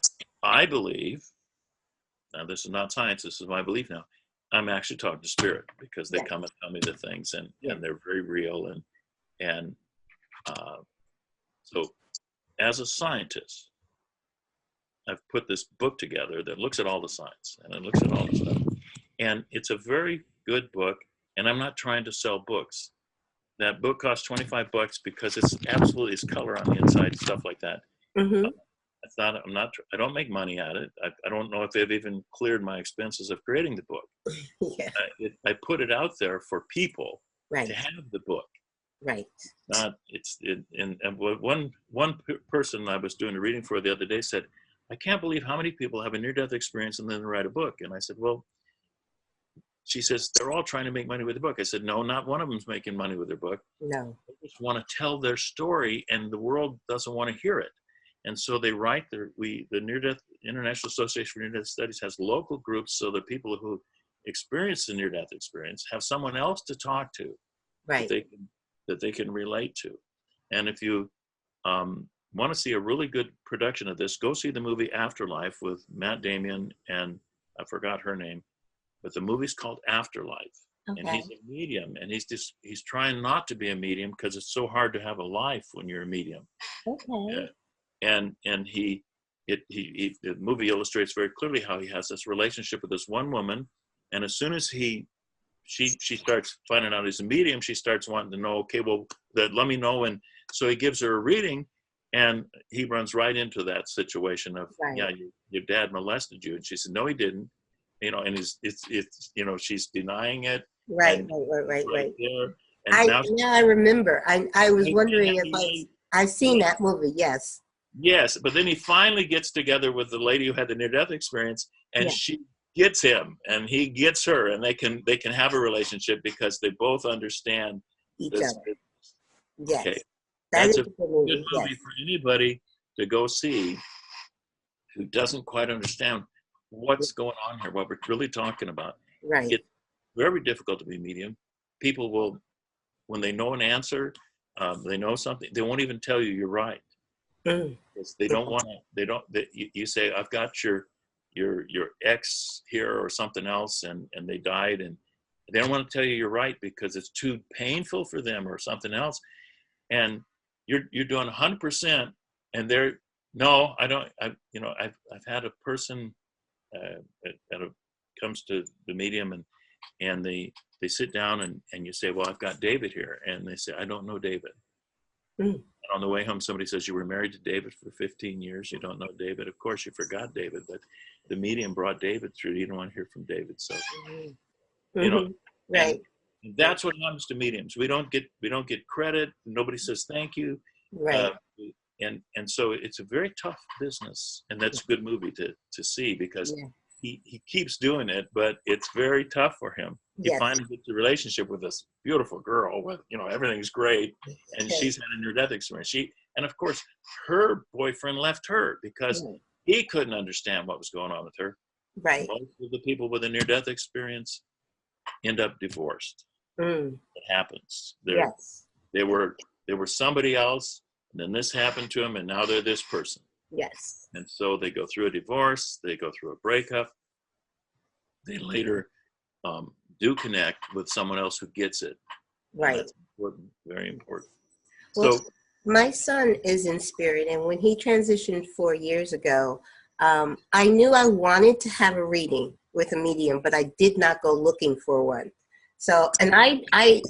I believe, now this is not science, this is my belief now, I'm actually talking to spirit, because they come and tell me the things, and they're very real. And so as a scientist, I've put this book together that looks at all the science, and it looks at all the stuff. And it's a very good book, and I'm not trying to sell books. That book costs $25 because it's color on the inside, stuff like that. I don't make money at it. I don't know if they've even cleared my expenses of creating the book. I put it out there for people to have the book. One person I was doing a reading for the other day said, I can't believe how many people have a near-death experience and then write a book. And I said, well, she says, they're all trying to make money with the book. I said, no, not one of them's making money with their book. They just want to tell their story, and the world doesn't want to hear it. And so they write the Near-Death International Association for Near-Death Studies has local groups, so the people who experience the near-death experience have someone else to talk to, that they can relate to. And if you want to see a really good production of this, go see the movie Afterlife with Matt Damon and I forgot her name, but the movie's called Afterlife. and Okay. he's a medium, and he's trying not to be a medium because it's so hard to have a life when you're a medium. Okay. And the movie illustrates very clearly how he has this relationship with this one woman, and as soon as she starts finding out he's a medium, she starts wanting to know, okay, well, let me know. And so he gives her a reading, and he runs right into that situation of, Right. yeah, your dad molested you. And she said, no, he didn't. And it's she's denying it. Right. And Right. there. And Now I remember. I was wondering if I've seen that movie. Yes. Yes, but then he finally gets together with the lady who had the near-death experience, and she gets him, and he gets her, and they can have a relationship because they both understand Each this. other. Yes. Okay, That that's is a a movie. good movie for anybody to go see who doesn't quite understand what's going on here, what we're really talking about. Right. It's very difficult to be medium. People will, when they know an answer, they know something, they won't even tell you you're right. They don't want to. You say, I've got your ex here or something else, and they died, and they don't want to tell you you're right because it's too painful for them or something else, and you're doing 100%, and they're, no, I don't. I've had a person that comes to the medium, and they sit down, and you say, well, I've got David here, and they say, I don't know David. And on the way home, somebody says, you were married to David for 15 years. You don't know David. Of course, you forgot David, but the medium brought David through. You don't want to hear from David. So, right. And that's what happens to mediums. We don't get credit. Nobody says thank you. Right. And so it's a very tough business. And that's a good movie to see because he keeps doing it, but it's very tough for him. He finally gets a relationship with this beautiful girl with, everything's great. And she's had a near-death experience. And of course, her boyfriend left her because he couldn't understand what was going on with her. Right. Most of the people with a near-death experience end up divorced. It happens. They were somebody else, and then this happened to them, and now they're this person. Yes. And so they go through a divorce, they go through a breakup. They later do connect with someone else who gets it. Right. That's important, very important. Well, so my son is in spirit, and when he transitioned 4 years ago, I knew I wanted to have a reading with a medium, but I did not go looking for one. So, and I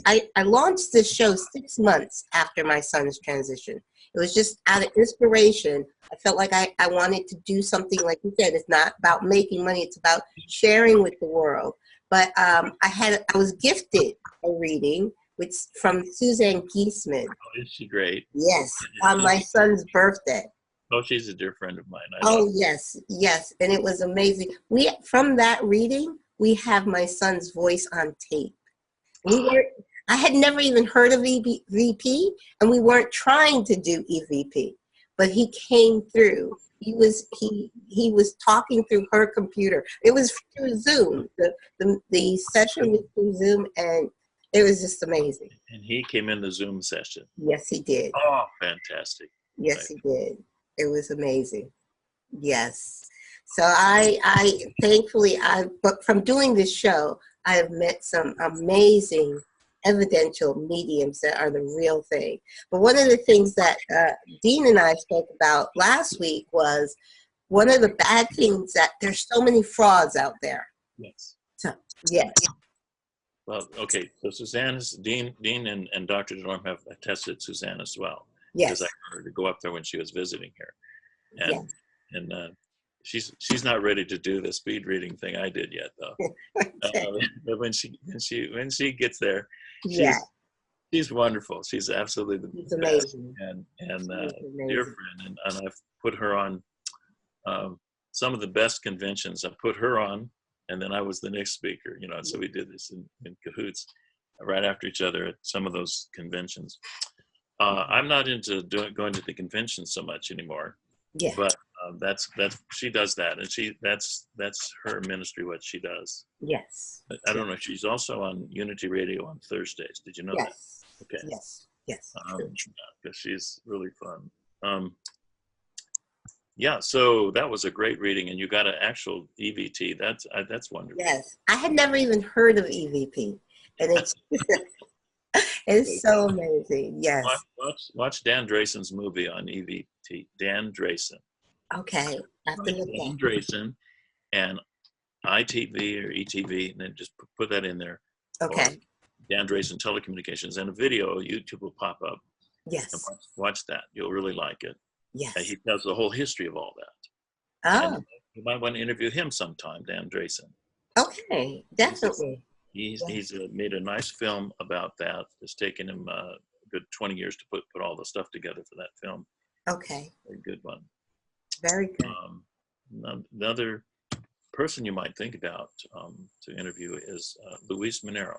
launched this show 6 months after my son's transition. It was just out of inspiration. I felt like I wanted to do something, like you said, it's not about making money, it's about sharing with the world. But I was gifted a reading from Suzanne Giesman. Oh, is she great? Yes, on my son's birthday. Oh, she's a dear friend of mine. Yes. And it was amazing. From that reading, we have my son's voice on tape. I had never even heard of EVP, and we weren't trying to do EVP, but he came through. He was talking through her computer. It was through Zoom. The session was through Zoom, and it was just amazing. And he came in the Zoom session. Yes, he did. Oh, fantastic. Yes, he did. It was amazing. Yes. So I thankfully, but from doing this show, I have met some amazing evidential mediums that are the real thing. But one of the things that Dean and I spoke about last week was one of the bad things that there's so many frauds out there. Yes. So, yes. Well, okay. So Dean and Dr. DeLorme have attested Suzanne as well. Yes. Because I heard her to go up there when she was visiting here. And she's not ready to do the speed reading thing I did yet, though. But when she gets there, she's wonderful. She's absolutely the best. Amazing. And dear friend. And I've put her on some of the best conventions. I put her on, and then I was the next speaker. So we did this in cahoots right after each other at some of those conventions. I'm not into going to the conventions so much anymore. Yeah. But that's she does that, and that's her ministry, what she does. Yes. I don't know. She's also on Unity Radio on Thursdays. Did you know that? Okay. Yes. Because she's really fun. So that was a great reading, and you got an actual EVT. That's wonderful. Yes, I had never even heard of EVP, And it's so amazing. Yes. Watch Dan Drayson's movie on EVT. Dan Drayson. Okay. After Dan Drayson and ITV or ETV, and then just put that in there. Okay. Dan Drayson Telecommunications, and a video, YouTube will pop up. Yes. Watch that. You'll really like it. Yes. And he tells the whole history of all that. Oh. And you might want to interview him sometime, Dan Drayson. Okay. Definitely. He's made a nice film about that. It's taken him a good 20 years to put all the stuff together for that film. Okay. Very good one. Very good. Another person you might think about to interview is Luis Minero.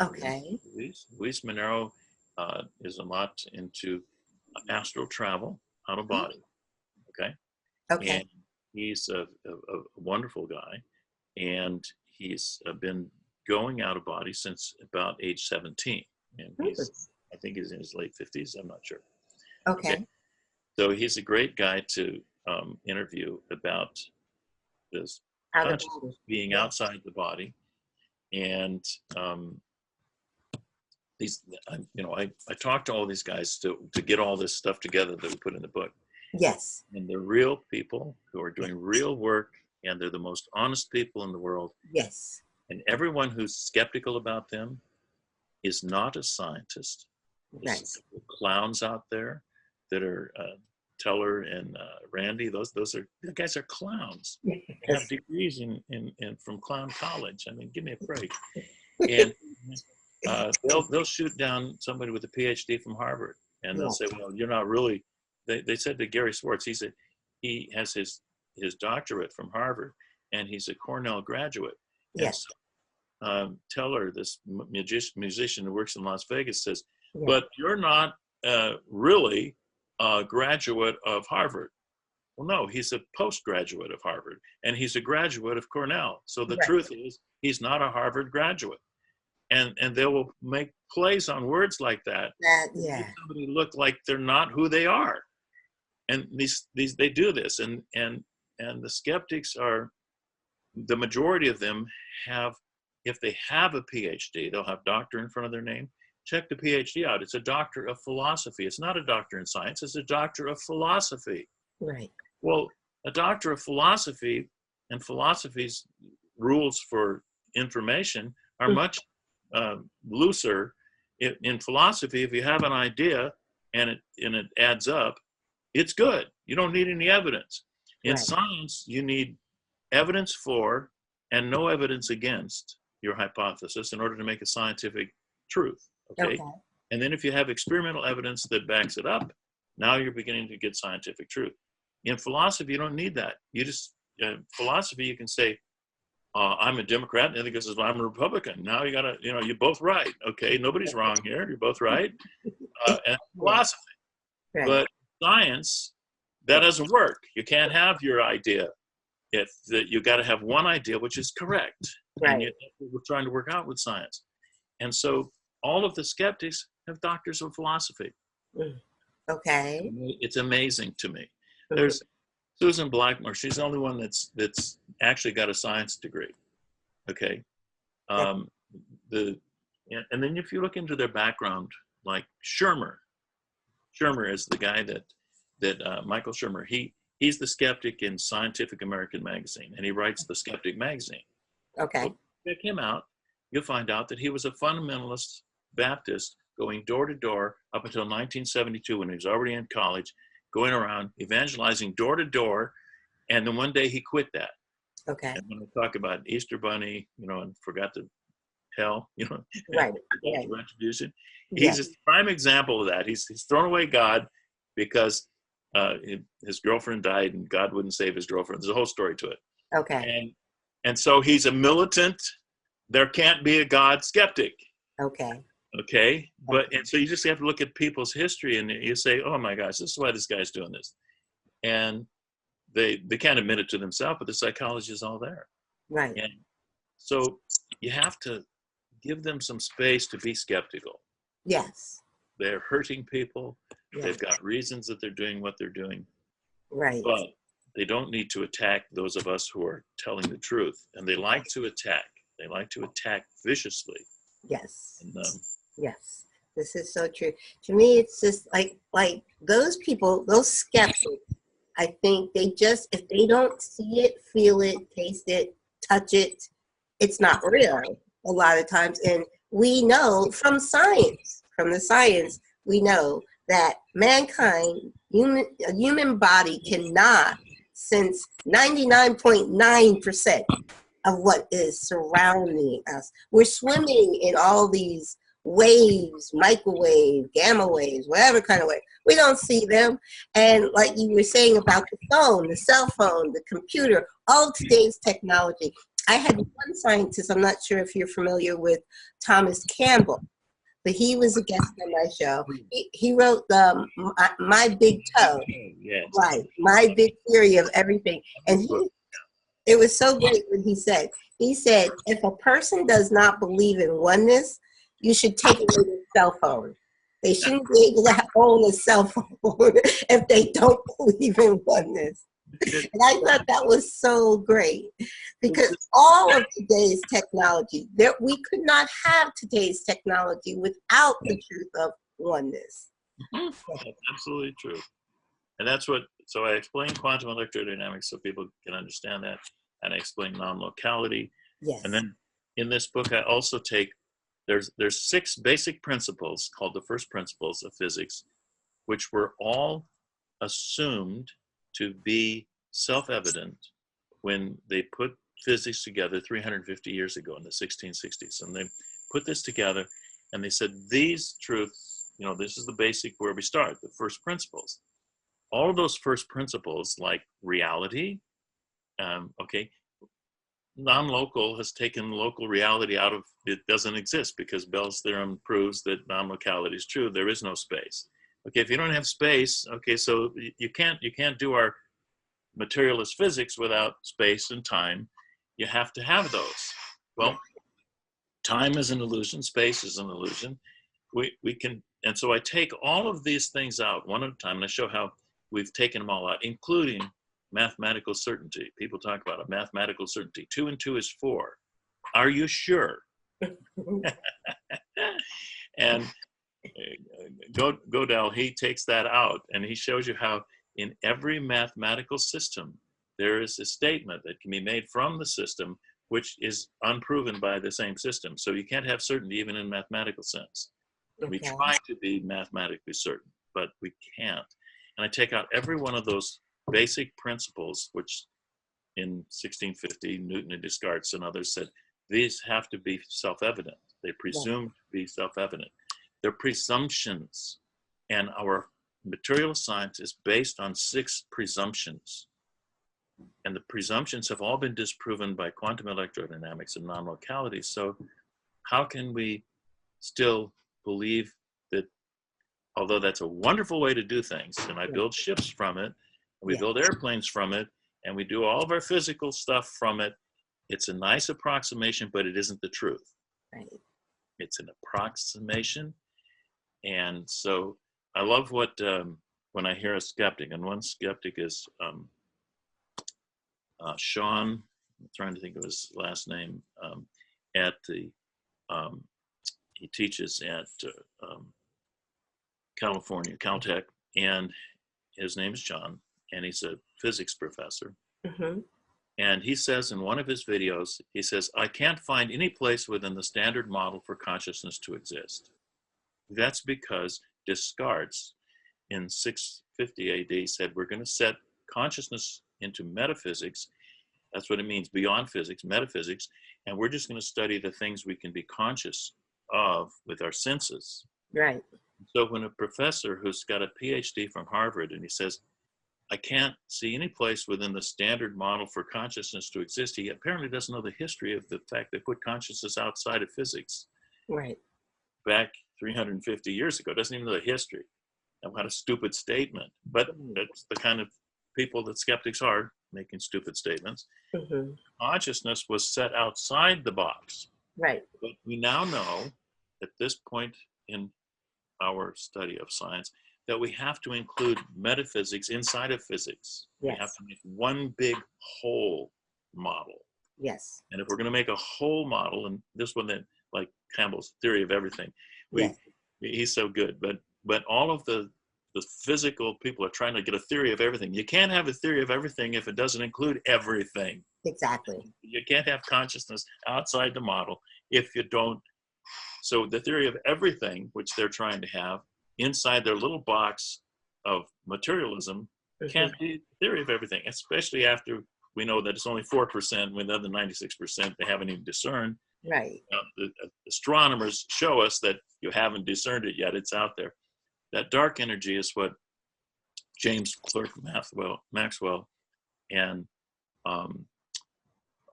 Okay. Luis Minero is a lot into astral travel out of body. Okay. Okay. And he's a wonderful guy, and he's been going out of body since about age 17, and I think he's in his late 50s. I'm not sure. Okay. So he's a great guy to interview about this consciousness being outside the body, and I talked to all these guys to get all this stuff together that we put in the book. Yes. And they're real people who are doing real work, and they're the most honest people in the world. Yes. And everyone who's skeptical about them is not a scientist. Right. There's clowns out there that are Teller and Randy. Those guys are clowns. They have degrees in from clown college. I mean, give me a break. And they'll shoot down somebody with a PhD from Harvard, and they'll say, "Well, you're not really." They said to Gary Schwartz, he has his doctorate from Harvard, and he's a Cornell graduate. Yes. And Teller, this musician who works in Las Vegas, says, "But you're not really a graduate of Harvard." Well, no, he's a postgraduate of Harvard, and he's a graduate of Cornell. So the truth is, he's not a Harvard graduate. And they will make plays on words like that. Make somebody look like they're not who they are. And they do this, and the skeptics are, the majority of them have, if they have a PhD, they'll have doctor in front of their name. Check the PhD out. It's a doctor of philosophy. It's not a doctor in science. It's a doctor of philosophy. Right. Well, a doctor of philosophy and philosophy's rules for information are much looser. In philosophy, if you have an idea and it adds up, it's good. You don't need any evidence. In science, you need evidence for and no evidence against your hypothesis in order to make a scientific truth. Okay? And then if you have experimental evidence that backs it up, now you're beginning to get scientific truth. In philosophy, you don't need that. You just, philosophy, you can say, I'm a Democrat, and the other guy says, well, I'm a Republican. Now you gotta, you're both right. Okay, nobody's wrong here. You're both right. And philosophy. But science, that doesn't work. You can't have your idea. You got to have one idea which is correct. And that's what we're trying to work out with science. And so all of the skeptics have doctors of philosophy. Okay. It's amazing to me. There's Susan Blackmore. She's the only one that's actually got a science degree. Okay. And then if you look into their background, like Shermer is the guy that Michael Shermer, he's the skeptic in Scientific American magazine, and he writes the Skeptic magazine. Okay. So check him out. You'll find out that he was a fundamentalist Baptist going door to door up until 1972 when he was already in college, going around evangelizing door to door, and then one day he quit that. Okay. And when I talk about Easter Bunny, and forgot to hell, retribution. He's a prime example of that. He's thrown away God because his girlfriend died and God wouldn't save his girlfriend. There's a whole story to it. Okay. And so he's a militant. There can't be a God skeptic. Okay. Okay. And so you just have to look at people's history and you say, oh my gosh, this is why this guy's doing this. And they can't admit it to themselves, but the psychology is all there. Right. And so you have to give them some space to be skeptical. Yes. They're hurting people. Yes. They've got reasons that they're doing what they're doing. Right. But they don't need to attack those of us who are telling the truth. And they like to attack. They like to attack viciously. Yes. And, Yes. This is so true. To me, it's just like those people, those skeptics, I think they just, if they don't see it, feel it, taste it, touch it, it's not real a lot of times. And we know from science, from the science, we know that mankind, a human body cannot sense 99.9% of what is surrounding us. We're swimming in all these waves, microwave, gamma waves, whatever kind of wave. We don't see them. And like you were saying about the phone, the cell phone, the computer, all today's technology. I had one scientist, I'm not sure if you're familiar with Thomas Campbell, but he was a guest on my show. He wrote My Big Toe, yes. right, My Big Theory of Everything. And it was so great when he said, if a person does not believe in oneness, you should take away their cell phone. They shouldn't be able to own a cell phone if they don't believe in oneness. And I thought that was so great, because all of today's technology, we could not have today's technology without the truth of oneness. That's absolutely true. And that's what, so I explain quantum electrodynamics so people can understand that, and I explain non-locality. Yes. And then in this book, I also take, there's 6 basic principles called the first principles of physics, which were all assumed to be self-evident when they put physics together 350 years ago in the 1660s. And they put this together and they said, these truths, you know, this is the basic where we start, the first principles. All of those first principles, like reality, okay, non-local has taken local reality out of, it doesn't exist, because Bell's theorem proves that non-locality is true. There is no space. Okay, if you don't have space, okay, so you can't do our materialist physics without space and time. You have to have those. Well, time is an illusion, space is an illusion. We can, and so I take all of these things out one at a time, and I show how we've taken them all out, including mathematical certainty. People talk about a mathematical certainty. 2 and 2 is 4. Are you sure? And Gödel, he takes that out, and he shows you how in every mathematical system, there is a statement that can be made from the system which is unproven by the same system. So you can't have certainty even in mathematical sense. Okay. We try to be mathematically certain, but we can't. And I take out every one of those basic principles, which in 1650, Newton and Descartes and others said, these have to be self-evident. They presume to be self-evident. They're presumptions. And our material science is based on 6 presumptions. And the presumptions have all been disproven by quantum electrodynamics and non-locality. So how can we still believe that, although that's a wonderful way to do things, and I build ships from it, and we build airplanes from it, and we do all of our physical stuff from it, it's a nice approximation, but it isn't the truth. Right. It's an approximation. And so I love what, when I hear a skeptic, and one skeptic is Sean, I'm trying to think of his last name, at the, he teaches at California, Caltech, and his name is John, and he's a physics professor. Mm-hmm. And he says in one of his videos, he says, I can't find any place within the standard model for consciousness to exist. That's because Descartes in 650 AD said, we're going to set consciousness into metaphysics. That's what it means, beyond physics, metaphysics. And we're just going to study the things we can be conscious of with our senses. Right. So when a professor who's got a PhD from Harvard, and he says, I can't see any place within the standard model for consciousness to exist, he apparently doesn't know the history of the fact they put consciousness outside of physics. Right. Back 350 years ago, doesn't even know the history. And what a stupid statement. But that's the kind of people that skeptics are, making stupid statements. Mm-hmm. Consciousness was set outside the box. Right. But we now know at this point in our study of science that we have to include metaphysics inside of physics. Yes. We have to make one big whole model. Yes. And if we're going to make a whole model, and this one that, like Campbell's theory of everything. He's so good, but all of the physical people are trying to get a theory of everything. You can't have a theory of everything if it doesn't include everything. Exactly. You can't have consciousness outside the model if you don't. So the theory of everything, which they're trying to have inside their little box of materialism, can't be the theory of everything, especially after we know that it's only 4%, with the other 96% they haven't even discerned. Right. The astronomers show us that you haven't discerned it yet. It's out there. That dark energy is what James Clerk Maxwell and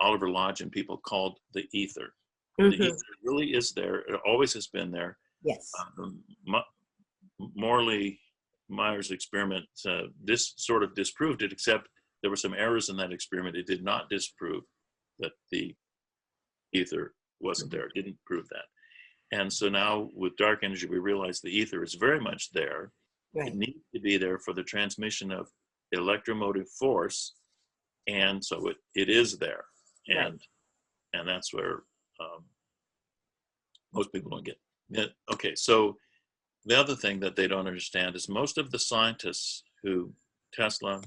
Oliver Lodge and people called the ether. The ether really is there. It always has been there. Yes. Morley Myers' experiment sort of disproved it, except there were some errors in that experiment. It did not disprove that the ether wasn't there. It didn't prove that. And so now with dark energy, we realize the ether is very much there. Right. It needs to be there for the transmission of electromotive force. And so it is there. And that's where most people don't get it. Okay, so the other thing that they don't understand is most of the scientists who, Tesla,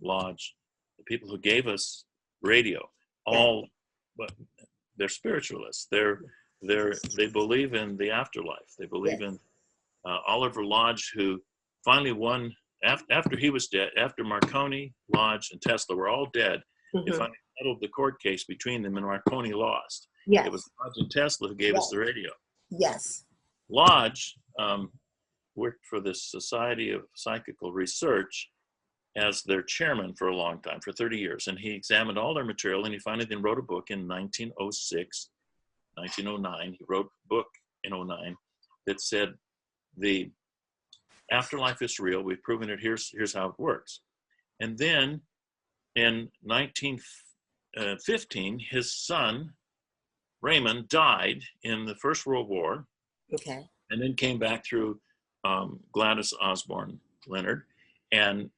Lodge, the people who gave us radio, but they're spiritualists. They believe in the afterlife. They believe in Oliver Lodge, who finally won after he was dead. After Marconi, Lodge, and Tesla were all dead, they finally settled the court case between them, and Marconi lost. Yes. It was Lodge and Tesla who gave us the radio. Yes. Lodge worked for the Society of Psychical Research as their chairman for a long time, for 30 years. And he examined all their material, and he finally then wrote a book in 1906, 1909. He wrote a book in 09 that said, the afterlife is real. We've proven it. Here's how it works. And then in 1915, his son, Raymond, died in the First World War. Okay. And then came back through Gladys Osborne Leonard and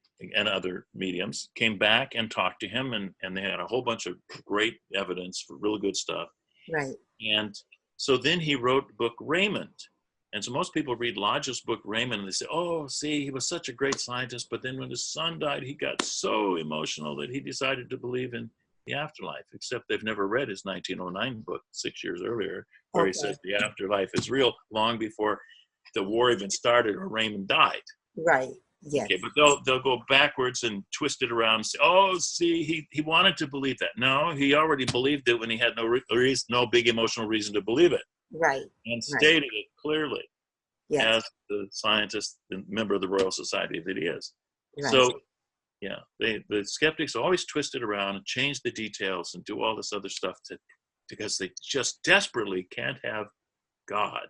other mediums, came back and talked to him, and they had a whole bunch of great evidence for really good stuff. Right. And so then he wrote the book Raymond. And so most people read Lodge's book Raymond and they say, oh, see, he was such a great scientist, but then when his son died, he got so emotional that he decided to believe in the afterlife, except they've never read his 1909 book 6 years earlier, where he says the afterlife is real, long before the war even started or Raymond died. Right. Yes. Okay, but they'll go backwards and twist it around and say, oh, see, he wanted to believe that. No, he already believed it when he had no big emotional reason to believe it. Right. And stated it clearly yes. as the scientist and member of the Royal Society that he is. Right. So, yeah, the skeptics always twist it around and change the details and do all this other stuff because they just desperately can't have God.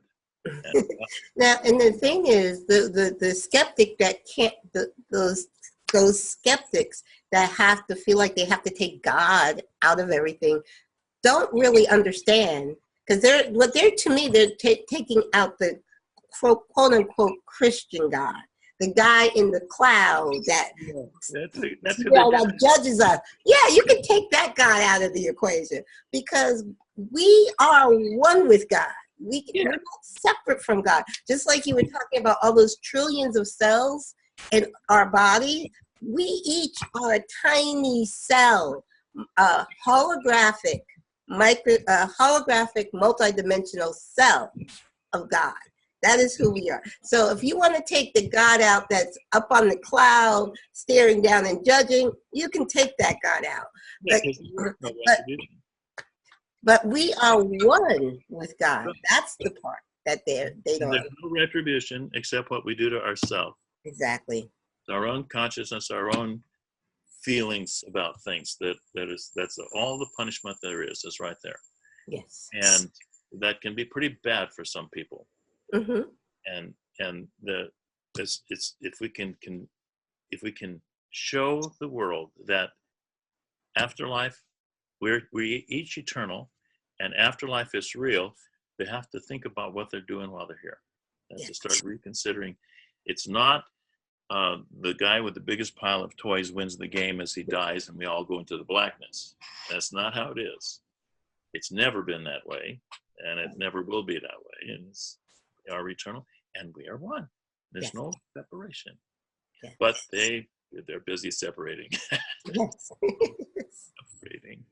Now, and the thing is, the skeptic that can't, those skeptics that have to feel like they have to take God out of everything, don't really understand, because they're to me, they're taking out the quote unquote Christian God, the guy in the cloud that that judges us. Yeah, you can take that God out of the equation, because we are one with God. We're not separate from God. Just like you were talking about all those trillions of cells in our body, we each are a tiny cell, holographic, multidimensional cell of God. That is who we are. So if you want to take the God out that's up on the cloud, staring down and judging, you can take that God out. But we are one with God. That's the part that they don't. There's no retribution except what we do to ourselves. Exactly. Our own consciousness, our own feelings about things. That's all the punishment there is right there. Yes. And that can be pretty bad for some people. Mm-hmm. And if we can show the world that afterlife, we're each eternal, and afterlife is real, they have to think about what they're doing while they're here. They have to start reconsidering. It's not the guy with the biggest pile of toys wins the game as he dies and we all go into the blackness. That's not how it is. It's never been that way. and it never will be that way. And we are eternal, and we are one. There's Yes. no separation. Yes. But they're busy separating. Yes. Separating.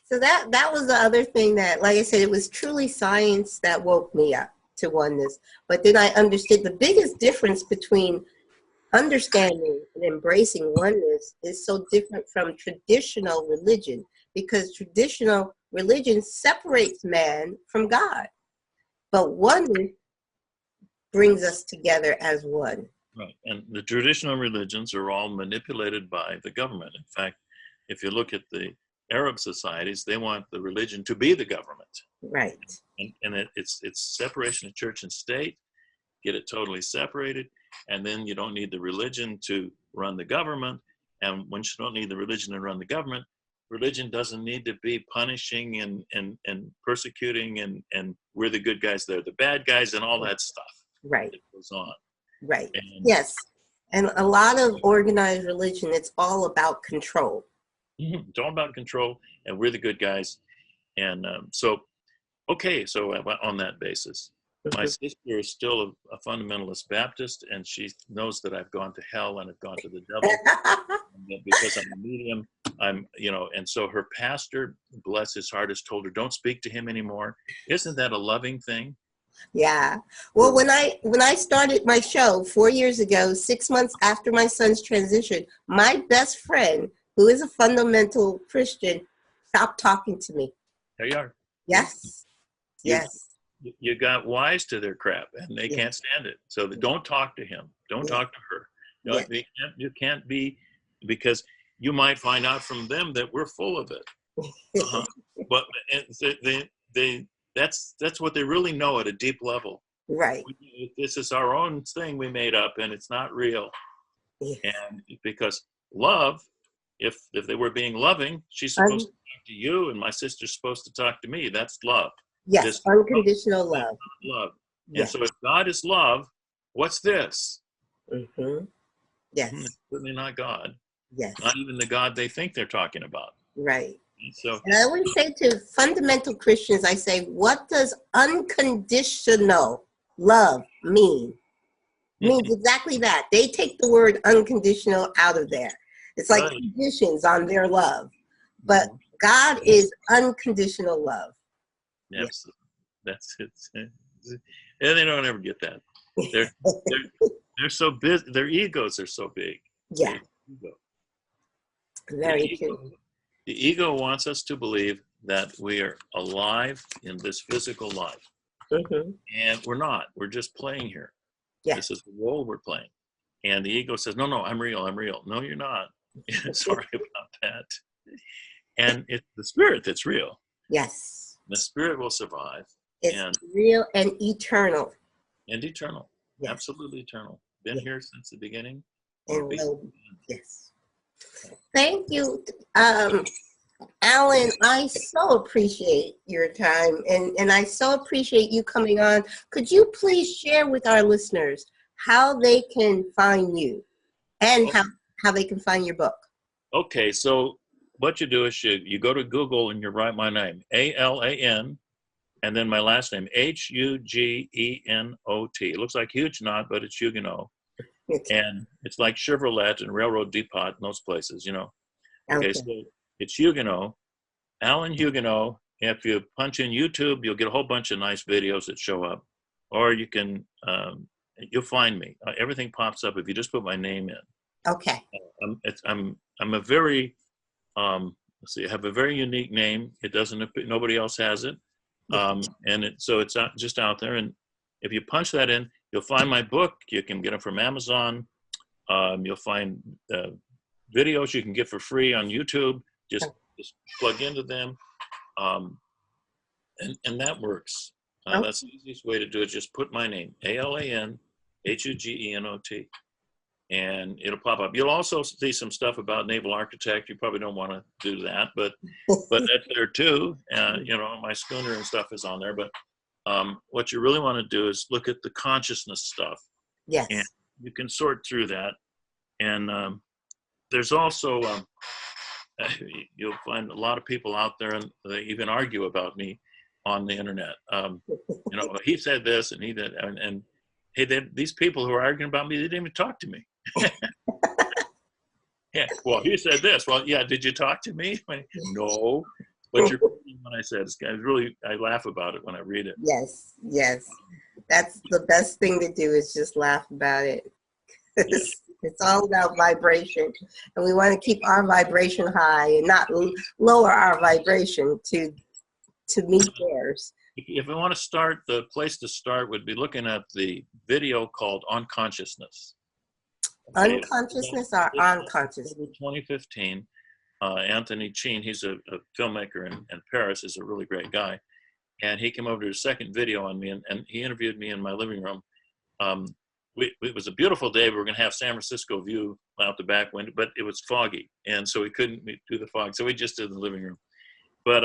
So that was the other thing that, like I said, it was truly science that woke me up to oneness. But then I understood the biggest difference between understanding and embracing oneness is so different from traditional religion, because traditional religion separates man from God, but oneness brings us together as one. Right. And the traditional religions are all manipulated by the government. In fact, if you look at the Arab societies, they want the religion to be the government. Right. And it's separation of church and state, get it totally separated, and then you don't need the religion to run the government. And once you don't need the religion to run the government, religion doesn't need to be punishing and persecuting and we're the good guys, they're the bad guys, and all that stuff. Right. It goes on. Right. And, yes. And a lot of organized religion, it's all about control. It's all about control, and we're the good guys. And so on that basis, my sister is still a fundamentalist Baptist, and she knows that I've gone to hell and I've gone to the devil. And because I'm a medium, and so her pastor, bless his heart, has told her, don't speak to him anymore. Isn't that a loving thing? Yeah. Well, when I started my show 4 years ago, 6 months after my son's transition, my best friend, who is a fundamental Christian, stopped talking to me. There you are. Yes. Yes. You got wise to their crap, and they can't stand it. So don't talk to him. Don't talk to her. No, you can't be, because you might find out from them that we're full of it. But that's what they really know at a deep level. Right. This is our own thing we made up, and it's not real. Yes. And because love, if they were being loving, she's supposed to talk to you, and my sister's supposed to talk to me. That's love. Yes, this unconditional love. Love. Yes. And so if God is love, what's this? Mm-hmm. Yes. It's certainly not God. Yes. Not even the God they think they're talking about. Right. So, and I always say to fundamental Christians, I say, what does unconditional love mean? It means exactly that. They take the word unconditional out of there. It's like conditions on their love. But God is unconditional love. Yes, that's it. And they don't ever get that. They're so busy. Their egos are so big. Yeah. Very true. The ego wants us to believe that we are alive in this physical life. And we're not. We're just playing here. Yeah. This is the role we're playing. And the ego says, no, I'm real. No, you're not. Sorry about that. And it's the spirit that's real. Yes. The spirit will survive. It's real and eternal. And eternal. Yes. Absolutely eternal. Been here since the beginning. And yes. Thank you, Alan. I so appreciate your time, and I so appreciate you coming on. Could you please share with our listeners how they can find you and how they can find your book? Okay, so what you do is you go to Google and you write my name, ALAN, and then my last name, Hugenot. It looks like Hugenot, but it's Hugenot. And it's like Chevrolet and Railroad Depot and those places, Okay, so it's Hugenot, Alan Hugenot. If you punch in YouTube, you'll get a whole bunch of nice videos that show up. Or you can, you'll find me. Everything pops up if you just put my name in. Okay. I'm a very, let's see, I have a very unique name. It doesn't, nobody else has it. So it's just out there. And if you punch that in, you'll find my book. You can get them from Amazon. You'll find videos you can get for free on YouTube. Just plug into them. And that works. That's the easiest way to do it. Just put my name, ALAN HUGENOT, and it'll pop up. You'll also see some stuff about naval architect. You probably don't want to do that, but that's there too. My schooner and stuff is on there. But what you really want to do is look at the consciousness stuff. Yes. And you can sort through that. And there's also, you'll find a lot of people out there, and they even argue about me. on the internet. You know, he said this and he did, and hey, these people who are arguing about me, they didn't even talk to me. Yeah, well, he said this. Well, yeah, did you talk to me? No, but you're when I said it's really, I laugh about it when I read it. Yes, yes. That's the best thing to do is just laugh about it. It's all about vibration, and we want to keep our vibration high and not lower our vibration to meet theirs. If we want to start, the place to start would be looking at the video called Unconsciousness. Okay. Unconsciousness or unconscious? 2015, Anthony Chin, he's a filmmaker in Paris, is a really great guy. And he came over to the second video on me, and he interviewed me in my living room. It was a beautiful day. We were going to have San Francisco view out the back window, but it was foggy. And so we couldn't do the fog. So we just did the living room. But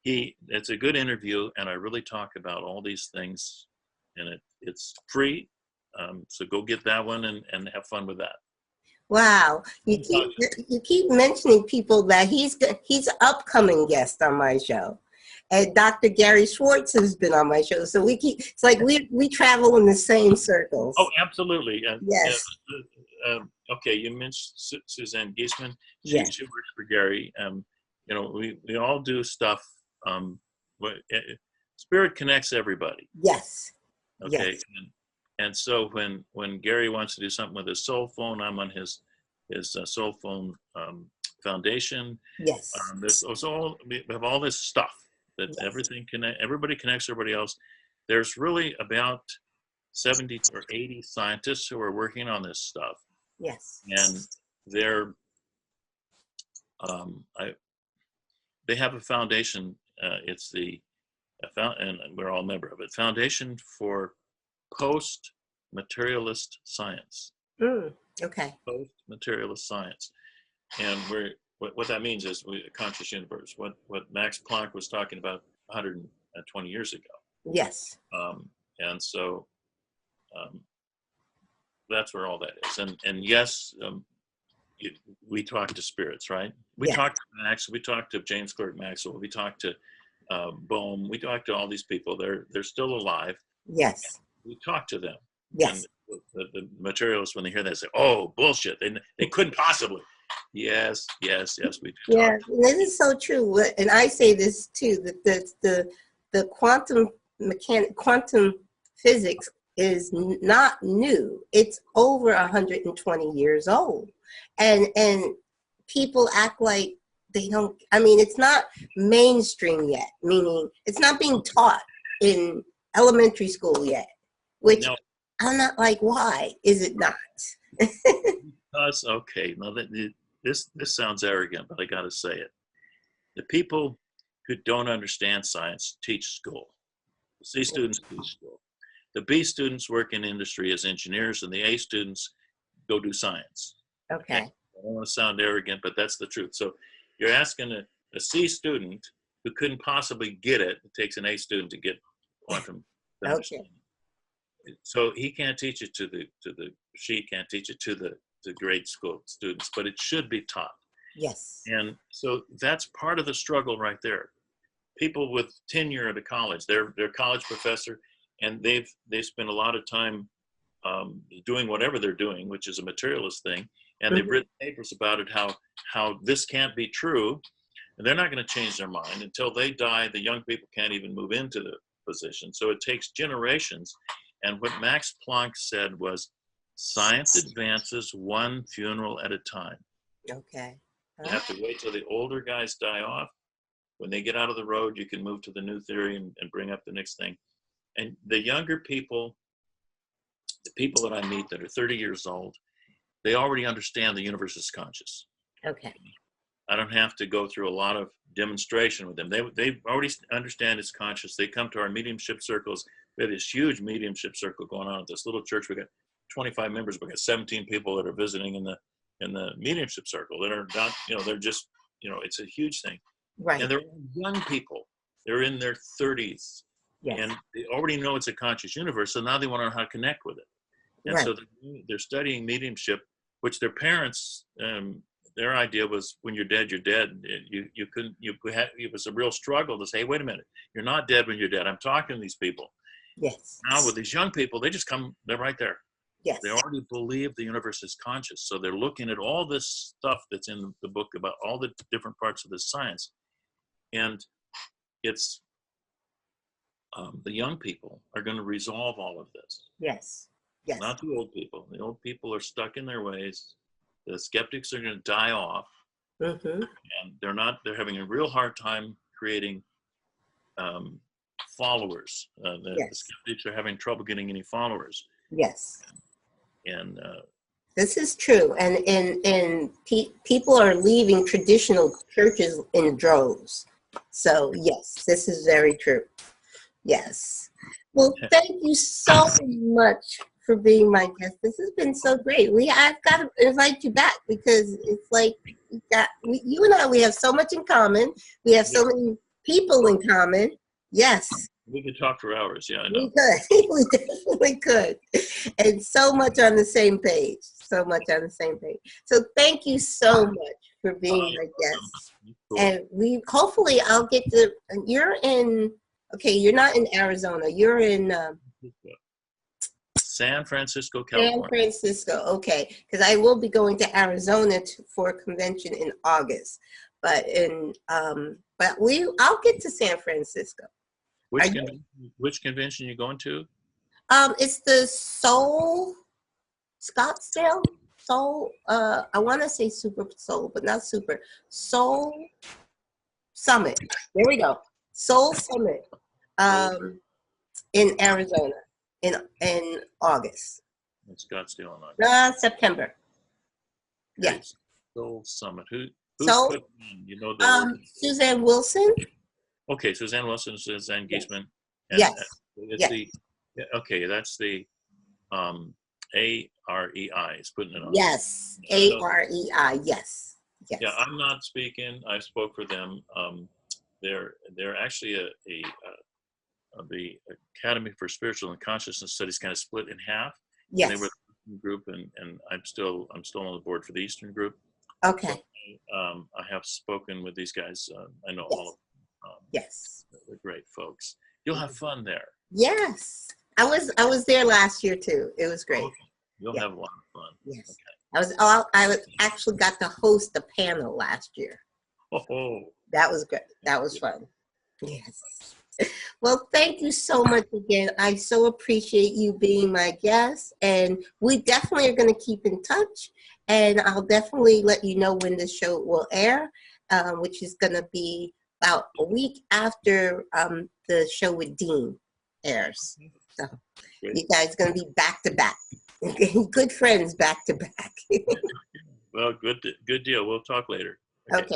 it's a good interview, and I really talk about all these things, and it's free. So go get that one and have fun with that. Wow, you keep mentioning people that he's an upcoming guest on my show, and Dr. Gary Schwartz has been on my show. So it's like we travel in the same circles. Oh, absolutely. Yes. Okay, you mentioned Suzanne Giesman. Yes. She works for Gary. You know, we all do stuff. Spirit connects everybody. Yes. Okay. Yes. And so when Gary wants to do something with his soul phone, I'm on his soul phone foundation. Yes. We have all this stuff that everybody connects everybody else. There's really about 70 or 80 scientists who are working on this stuff. Yes. And they're they have a foundation. It's and we're all a member of it. Foundation for Post-Materialist Science. Okay. Post-Materialist Science, and what that means is a conscious universe. What Max Planck was talking about 120 years ago. Yes. And so that's where all that is. And yes, we talk to spirits, right? We talk to Max. We talk to James Clerk Maxwell. We talk to Bohm. We talk to all these people. They're still alive. Yes. We talk to them. Yes. And the materialists, when they hear that, say, "Oh, bullshit! They couldn't possibly." Yes, we do. Yeah, this is so true. And I say this too, that the quantum physics is not new. It's over 120 years old, and people act like they don't. I mean, it's not mainstream yet. Meaning, it's not being taught in elementary school yet. Which no. I'm not like, why is it not? Okay. Now this sounds arrogant, but I got to say it. The people who don't understand science teach school. The C students teach school. The B students work in industry as engineers, and the A students go do science. Okay. I don't want to sound arrogant, but that's the truth. So you're asking a C student who couldn't possibly get it. It takes an A student to get quantum. Okay. So he can't teach it she can't teach it to the grade school students, but it should be taught. Yes. And so that's part of the struggle right there. People with tenure at a college, they're college professor, and they spend a lot of time doing whatever they're doing, which is a materialist thing, and they've written papers about it, how this can't be true, and they're not going to change their mind until they die. The young people can't even move into the position, so it takes generations. And what Max Planck said was, science advances one funeral at a time. Okay. You have to wait till the older guys die off. When they get out of the road, you can move to the new theory and bring up the next thing. And the younger people, the people that I meet that are 30 years old, they already understand the universe is conscious. Okay. I don't have to go through a lot of demonstration with them. They already understand it's conscious. They come to our mediumship circles. We have this huge mediumship circle going on at this little church. We got 25 members. We got 17 people that are visiting in the mediumship circle that are not, they're just, it's a huge thing. Right. And they're young people. They're in their 30s. Yes. And they already know it's a conscious universe. So now they want to know how to connect with it. And right. so they're studying mediumship, which their parents their idea was when you're dead, you're dead. It was a real struggle to say, hey, wait a minute, you're not dead when you're dead. I'm talking to these people. Yes. Now with these young people, they just come, they're right there. Yes. They already believe the universe is conscious. So they're looking at all this stuff that's in the book about all the different parts of this science. And it's, the young people are going to resolve all of this. Yes. Yes. Not the old people. The old people are stuck in their ways. The skeptics are going to die off. Mm-hmm. And they're having a real hard time creating followers. The skeptics are having trouble getting any followers. Yes. And this is true. And people are leaving traditional churches in droves. So yes, this is very true. Yes. Well, thank you so much for being my guest. This has been so great. I've got to invite you back because it's like you and I, we have so much in common. We have so many people in common. Yes. We could talk for hours. Yeah, I know. We could. We definitely could. And so much on the same page. So much on the same page. So thank you so much for being my guest. Cool. And hopefully I'll get to, you're not in Arizona. You're in San Francisco, California. San Francisco, okay. Because I will be going to Arizona for a convention in August. But I'll get to San Francisco. Which convention are you going to? It's the Soul Scottsdale Soul. I want to say Super Soul, but not Super Soul Summit. There we go. Soul Summit. In Arizona in August. In Scottsdale in August. September. Yes. Soul Summit. Who's putting on? You know Suzanne Wilson. Okay, Suzanne Wilson, Suzanne Giesman. Yes. That's the AREI is putting it on. Yes, AREI. Yes. Yes. Yeah, I'm not speaking. I spoke for them. They're actually the Academy for Spiritual and Consciousness Studies kind of split in half. Yes. And they were the group, and I'm still on the board for the Eastern group. Okay. So, I have spoken with these guys. I know all of them. Yes. They're great folks. You'll have fun there. Yes. I was there last year too. It was great. Okay. You'll have a lot of fun. Yes. Okay. I actually got to host a panel last year. Oh. That was good. That was fun. Yes. Well, thank you so much again. I so appreciate you being my guest, and we definitely are going to keep in touch, and I'll definitely let you know when the show will air, which is going to be about a week after the show with Dean airs. So you guys are going to be back to back. Good friends back to back. Well, good deal. We'll talk later. Okay.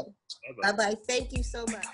Bye-bye. Thank you so much.